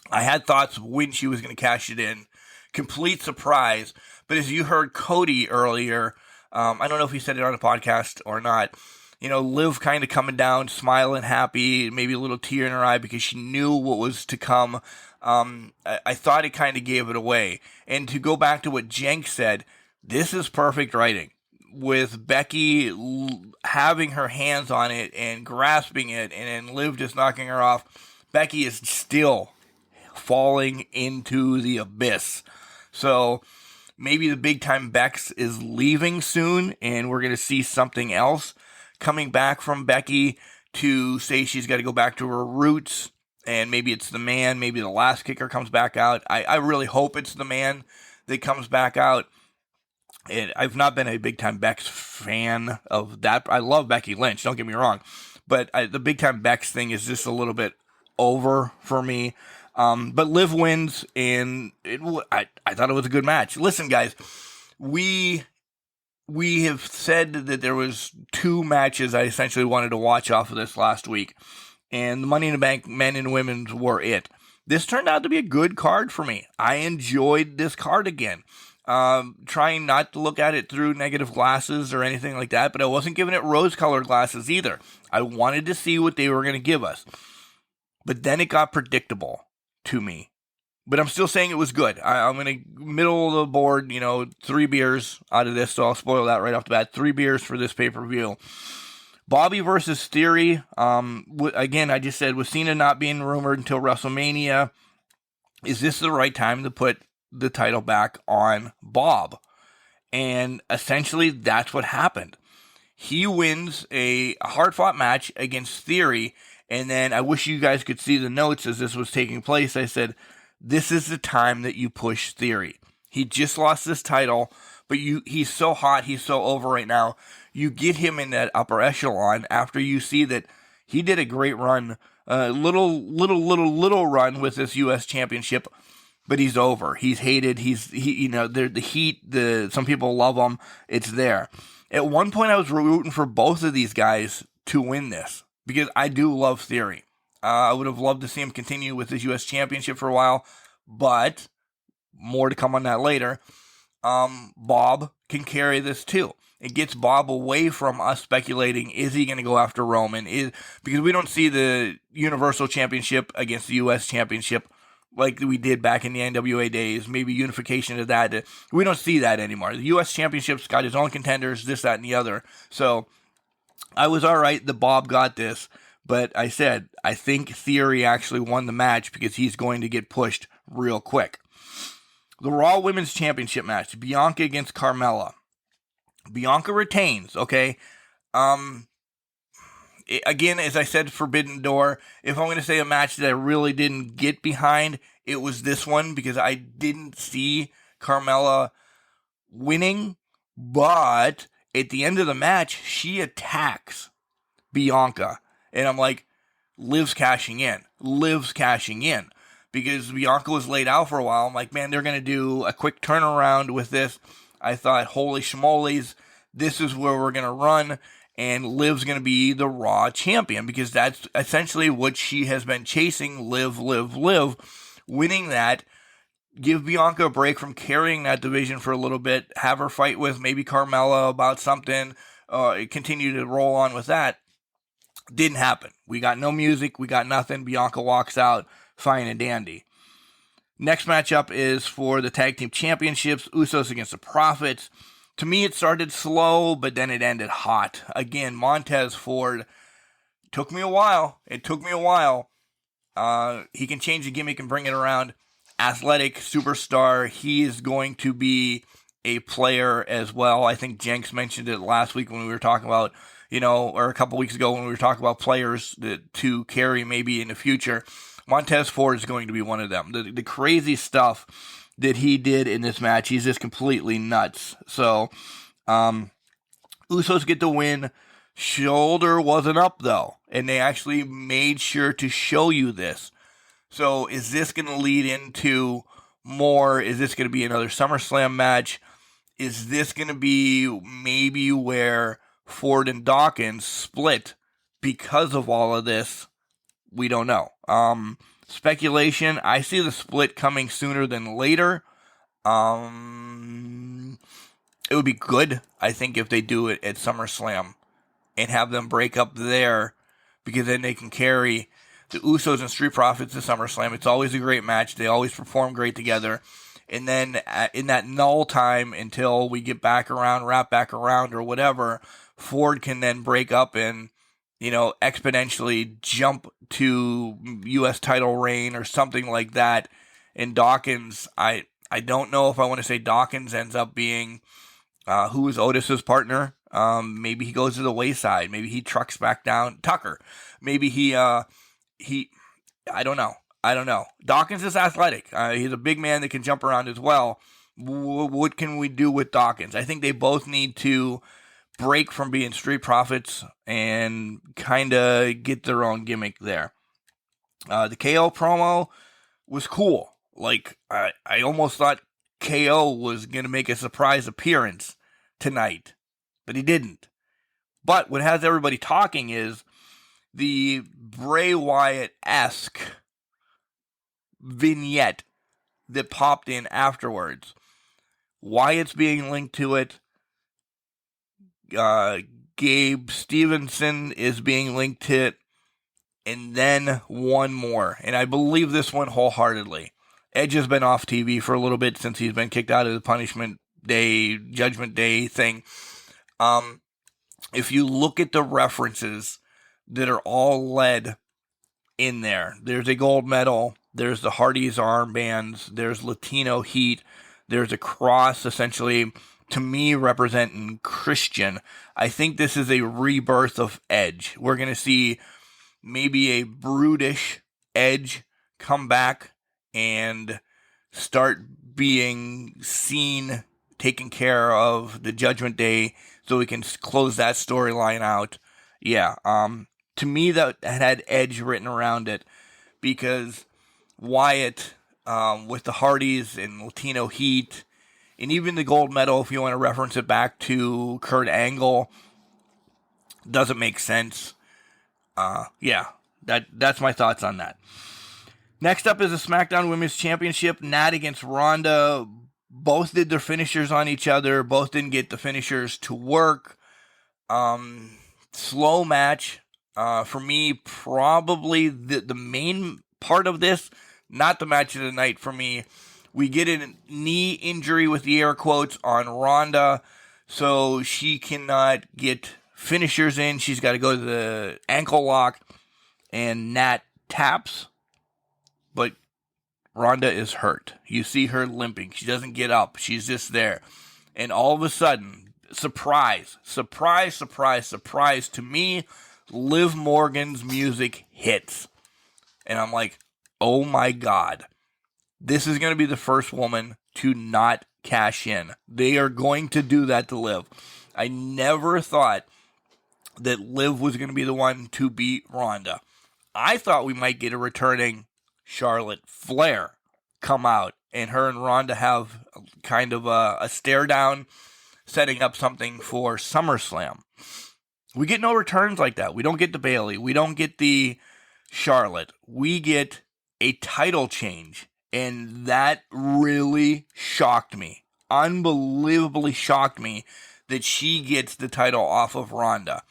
I had thoughts when she was going to cash it in. Complete surprise. But as you heard Cody earlier, I don't know if he said it on the podcast or not, Liv kind of coming down, smiling, happy, maybe a little tear in her eye because she knew what was to come. I thought it kind of gave it away. And to go back to what Jenk said, this is perfect writing. With Becky having her hands on it and grasping it, and then Liv just knocking her off, Becky is still falling into the abyss. So maybe the big time Bex is leaving soon, and we're going to see something else coming back from Becky to say she's got to go back to her roots, and maybe it's the man, maybe the last kicker comes back out. I really hope it's the man that comes back out. And I've not been a big time Bex fan of that. I love Becky Lynch, don't get me wrong, but the big time Bex thing is just a little bit over for me. But Liv wins, and I thought it was a good match. Listen, guys, we have said that there was 2 matches I essentially wanted to watch off of this last week, and the Money in the Bank men and women's were it. This turned out to be a good card for me. I enjoyed this card again. Trying not to look at it through negative glasses or anything like that, but I wasn't giving it rose-colored glasses either. I wanted to see what they were going to give us. But then it got predictable to me. But I'm still saying it was good. I'm going to middle of the board, 3 beers out of this, so I'll spoil that right off the bat. 3 beers for this pay-per-view. Bobby versus Theory. Again, I just said, with Cena not being rumored until WrestleMania, is this the right time to put the title back on Bob? And essentially, that's what happened. He wins a hard-fought match against Theory, and then I wish you guys could see the notes as this was taking place. I said, this is the time that you push Theory. He just lost this title, but he's so hot, he's so over right now. You get him in that upper echelon after you see that he did a great run, little run with this U.S. Championship, but he's over. He's hated. The heat. Some people love him. It's there. At one point, I was rooting for both of these guys to win this because I do love Theory. I would have loved to see him continue with his U.S. Championship for a while, but more to come on that later. Bob can carry this too. It gets Bob away from us speculating, is he going to go after Roman? Because we don't see the Universal Championship against the U.S. Championship like we did back in the NWA days, maybe unification of that. We don't see that anymore. The U.S. Championship's got his own contenders, this, that, and the other. So I was all right that Bob got this, but I said, I think Theory actually won the match because he's going to get pushed real quick. The Raw Women's Championship match, Bianca against Carmella. Bianca retains, okay? Again, as I said, Forbidden Door, if I'm going to say a match that I really didn't get behind, it was this one because I didn't see Carmella winning, but at the end of the match, she attacks Bianca. And I'm like, Liv's cashing in. Because Bianca was laid out for a while. I'm like, man, they're going to do a quick turnaround with this. I thought, holy schmolies, this is where we're going to run, and Liv's going to be the Raw champion, because that's essentially what she has been chasing, Liv. Winning that, give Bianca a break from carrying that division for a little bit, have her fight with maybe Carmella about something, continue to roll on with that. Didn't happen. We got no music, we got nothing. Bianca walks out, fine and dandy. Next matchup is for the Tag Team Championships, Usos against the Profits. To me, it started slow, but then it ended hot. Again, Montez Ford took me a while. He can change the gimmick and bring it around. Athletic superstar. He is going to be a player as well. I think Jenks mentioned it last week when we were talking about, or a couple weeks ago when we were talking about players to carry maybe in the future. Montez Ford is going to be one of them. The crazy stuff that he did in this match, he's just completely nuts. So, Usos get the win. Shoulder wasn't up, though, and they actually made sure to show you this. So, is this going to lead into more? Is this going to be another SummerSlam match? is this going to be maybe where Ford and Dawkins split because of all of this? We don't know. Speculation, I see the split coming sooner than later. It would be good, I think, if they do it at SummerSlam and have them break up there, because then they can carry the Usos and Street Profits to SummerSlam. It's always a great match. They always perform great together. And then in that null time until we get back around, wrap back around or whatever, Ford can then break up and, exponentially jump to U.S. title reign or something like that. And Dawkins, I don't know if I want to say Dawkins ends up being who is Otis's partner. Maybe he goes to the wayside. Maybe he trucks back down Tucker. Maybe he I don't know. Dawkins is athletic. He's a big man that can jump around as well. What can we do with Dawkins? I think they both need to break from being Street Profits and kind of get their own gimmick there. The KO promo was cool. Like, I almost thought KO was going to make a surprise appearance tonight, but he didn't. But what has everybody talking is the Bray Wyatt-esque vignette that popped in afterwards. Wyatt's being linked to it. Gabe Stevenson is being linked to it. And then one more. And I believe this one wholeheartedly. Edge has been off TV for a little bit since he's been kicked out of the Punishment Day, Judgment Day thing. If you look at the references that are all led in there, there's a gold medal, there's the Hardy's armbands, there's Latino Heat, there's a cross essentially, to me, representing Christian. I think this is a rebirth of Edge. We're going to see maybe a brutish Edge come back and start being seen, taken care of the Judgment Day, so we can close that storyline out. Yeah, to me, that had Edge written around it, because Wyatt, with the Hardys and Latino Heat, and even the gold medal, if you want to reference it back to Kurt Angle, doesn't make sense. That's my thoughts on that. Next up is the SmackDown Women's Championship. Nat against Ronda. Both did their finishers on each other. Both didn't get the finishers to work. Slow match. For me, probably the main part of this, not the match of the night for me. We get a knee injury with the air quotes on Ronda, so she cannot get finishers in. She's got to go to the ankle lock, and Nat taps, but Ronda is hurt. You see her limping. She doesn't get up. She's just there. And all of a sudden, surprise to me, Liv Morgan's music hits. And I'm like, oh my God. This is going to be the first woman to not cash in. They are going to do that to Liv. I never thought that Liv was going to be the one to beat Ronda. I thought we might get a returning Charlotte Flair come out and her and Ronda have kind of a stare down, setting up something for SummerSlam. We get no returns like that. We don't get the Bayley. We don't get the Charlotte. We get a title change. And that really shocked me. Unbelievably shocked me that she gets the title off of Ronda.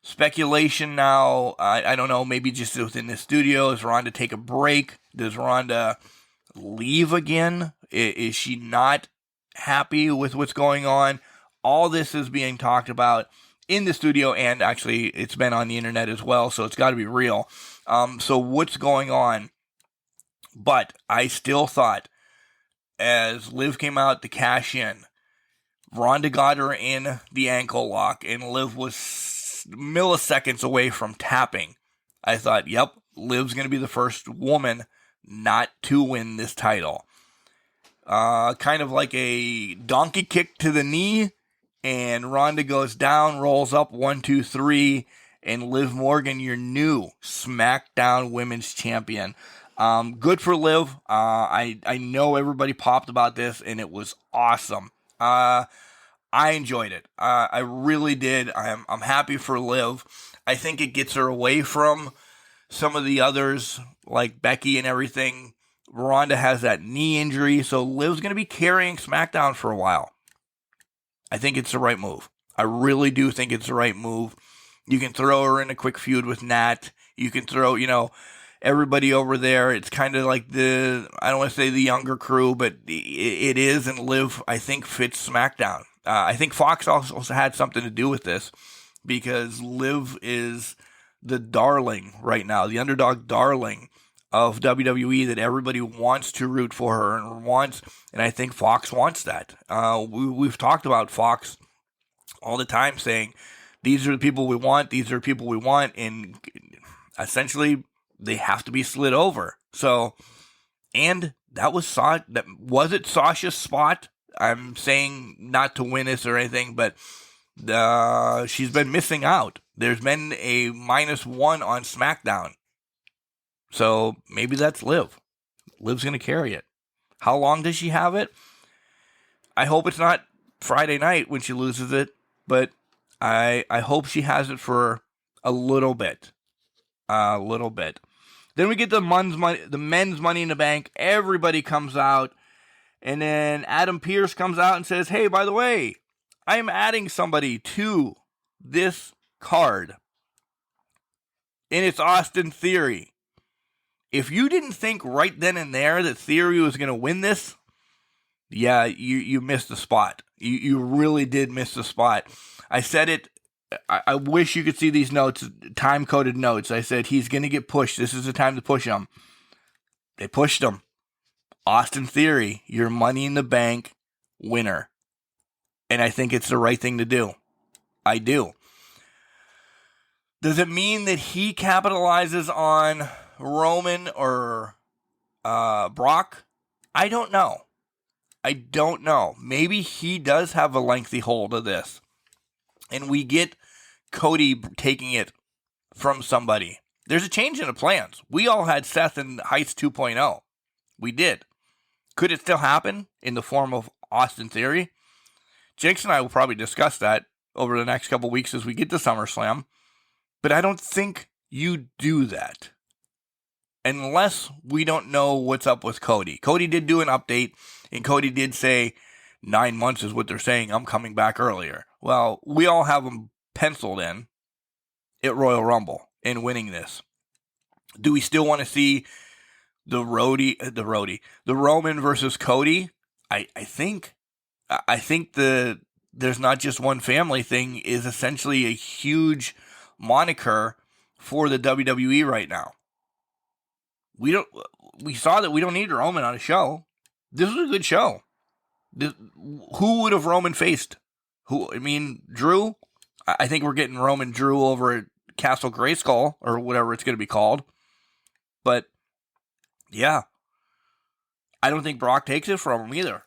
Speculation now, I don't know, maybe just within the studio. Does Ronda take a break? Does Ronda leave again? Is she not happy with what's going on? All this is being talked about in the studio, and actually it's been on the internet as well, so it's got to be real. So what's going on? But I still thought, as Liv came out to cash in, Ronda got her in the ankle lock, and Liv was milliseconds away from tapping. I thought, yep, Liv's going to be the first woman not to win this title. Kind of like a donkey kick to the knee, and Ronda goes down, rolls up, 1, 2, 3, and Liv Morgan, your new SmackDown Women's Champion. Good for Liv. I know everybody popped about this, and it was awesome. I enjoyed it. I really did. I'm happy for Liv. I think it gets her away from some of the others, like Becky and everything. Ronda has that knee injury, so Liv's going to be carrying SmackDown for a while. I think it's the right move. I really do think it's the right move. You can throw her in a quick feud with Nat. You can throw, everybody over there. It's kind of like I don't want to say the younger crew, but it is, and Liv, I think, fits SmackDown. I think Fox also had something to do with this, because Liv is the darling right now, the underdog darling of WWE that everybody wants to root for her and I think Fox wants that. We've talked about Fox all the time saying, these are the people we want, and essentially they have to be slid over. So, and that was it Sasha's spot? I'm saying not to win this or anything, but she's been missing out. There's been a -1 on SmackDown. So maybe that's Liv. Liv's going to carry it. How long does she have it? I hope it's not Friday night when she loses it, but I hope she has it for a little bit. Then we get the men's Money in the Bank. Everybody comes out, and then Adam Pearce comes out and says, hey, by the way, I am adding somebody to this card. And it's Austin Theory. If you didn't think right then and there that Theory was going to win this, yeah, you missed the spot. You really did miss the spot. I said it. I wish you could see these notes, time-coded notes. I said, he's going to get pushed. This is the time to push him. They pushed him. Austin Theory, your Money in the Bank winner. And I think it's the right thing to do. I do. Does it mean that he capitalizes on Roman or Brock? I don't know. Maybe he does have a lengthy hold of this. And we get Cody taking it from somebody. There's a change in the plans. We all had Seth and Heights 2.0. We did. Could it still happen in the form of Austin Theory? Jinx and I will probably discuss that over the next couple weeks as we get to SummerSlam. But I don't think you do that unless we don't know what's up with Cody. Cody did do an update, and Cody did say 9 months is what they're saying. I'm coming back earlier. Well, we all have him penciled in at Royal Rumble and winning this. Do we still want to see the Roman versus Cody? I think there's not just one family thing is essentially a huge moniker for the WWE right now. We saw that we don't need Roman on a show. This was a good show. Who would have Roman faced? Drew? I think we're getting Roman Drew over at Castle Grayskull, or whatever it's going to be called. But, yeah. I don't think Brock takes it from him either.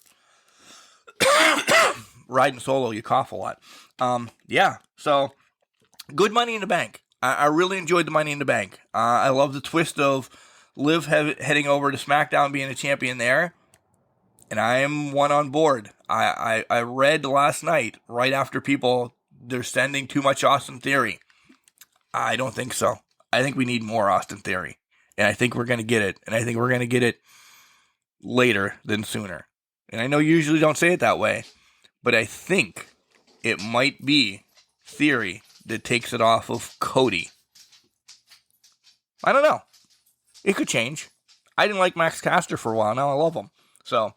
Riding solo, you cough a lot. Yeah, so, good Money in the Bank. I really enjoyed the Money in the Bank. I love the twist of Liv heading over to SmackDown, being a champion there. And I am one on board. I read last night, right after they're sending too much Austin Theory. I don't think so. I think we need more Austin Theory. And I think we're going to get it. And I think we're going to get it later than sooner. And I know you usually don't say it that way. But I think it might be Theory that takes it off of Cody. I don't know. It could change. I didn't like Max Caster for a while. Now I love him. So,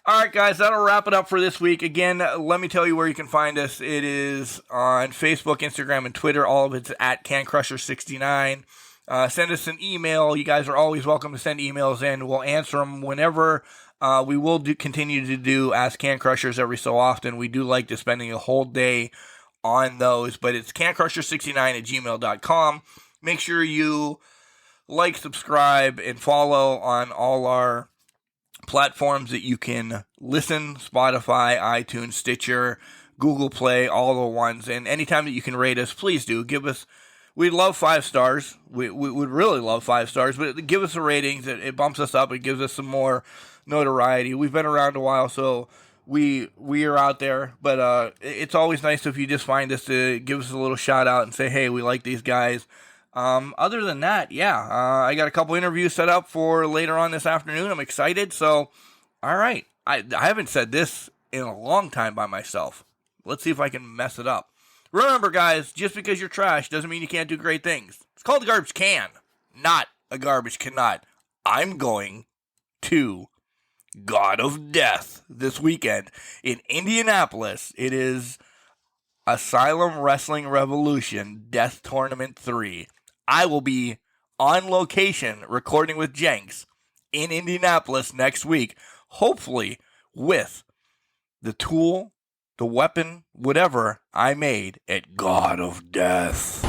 all right, guys, that'll wrap it up for this week. Again, let me tell you where you can find us. It is on Facebook, Instagram, and Twitter. All of it's at CanCrusher69. Send us an email. You guys are always welcome to send emails in. We'll answer them whenever. We will continue to do Ask Can Crushers every so often. We do like to spending a whole day on those, but it's cancrusher69@gmail.com. Make sure you like, subscribe, and follow on all our platforms that you can listen: Spotify, iTunes, Stitcher, Google Play, all the ones. And anytime that you can rate us, please do give us. We'd love 5 stars. We would really love 5 stars, but give us a rating. It bumps us up. It gives us some more notoriety. We've been around a while, so we are out there. But it's always nice if you just find us to give us a little shout out and say, hey, we like these guys. Other than that, I got a couple interviews set up for later on this afternoon. I'm excited. So, all right. I haven't said this in a long time by myself. Let's see if I can mess it up. Remember, guys, just because you're trash doesn't mean you can't do great things. It's called a garbage can, not a garbage cannot. I'm going to God of Death this weekend in Indianapolis. It is Asylum Wrestling Revolution Death Tournament 3. I will be on location recording with Jenks in Indianapolis next week, hopefully with the tool, the weapon, whatever I made at God of Death.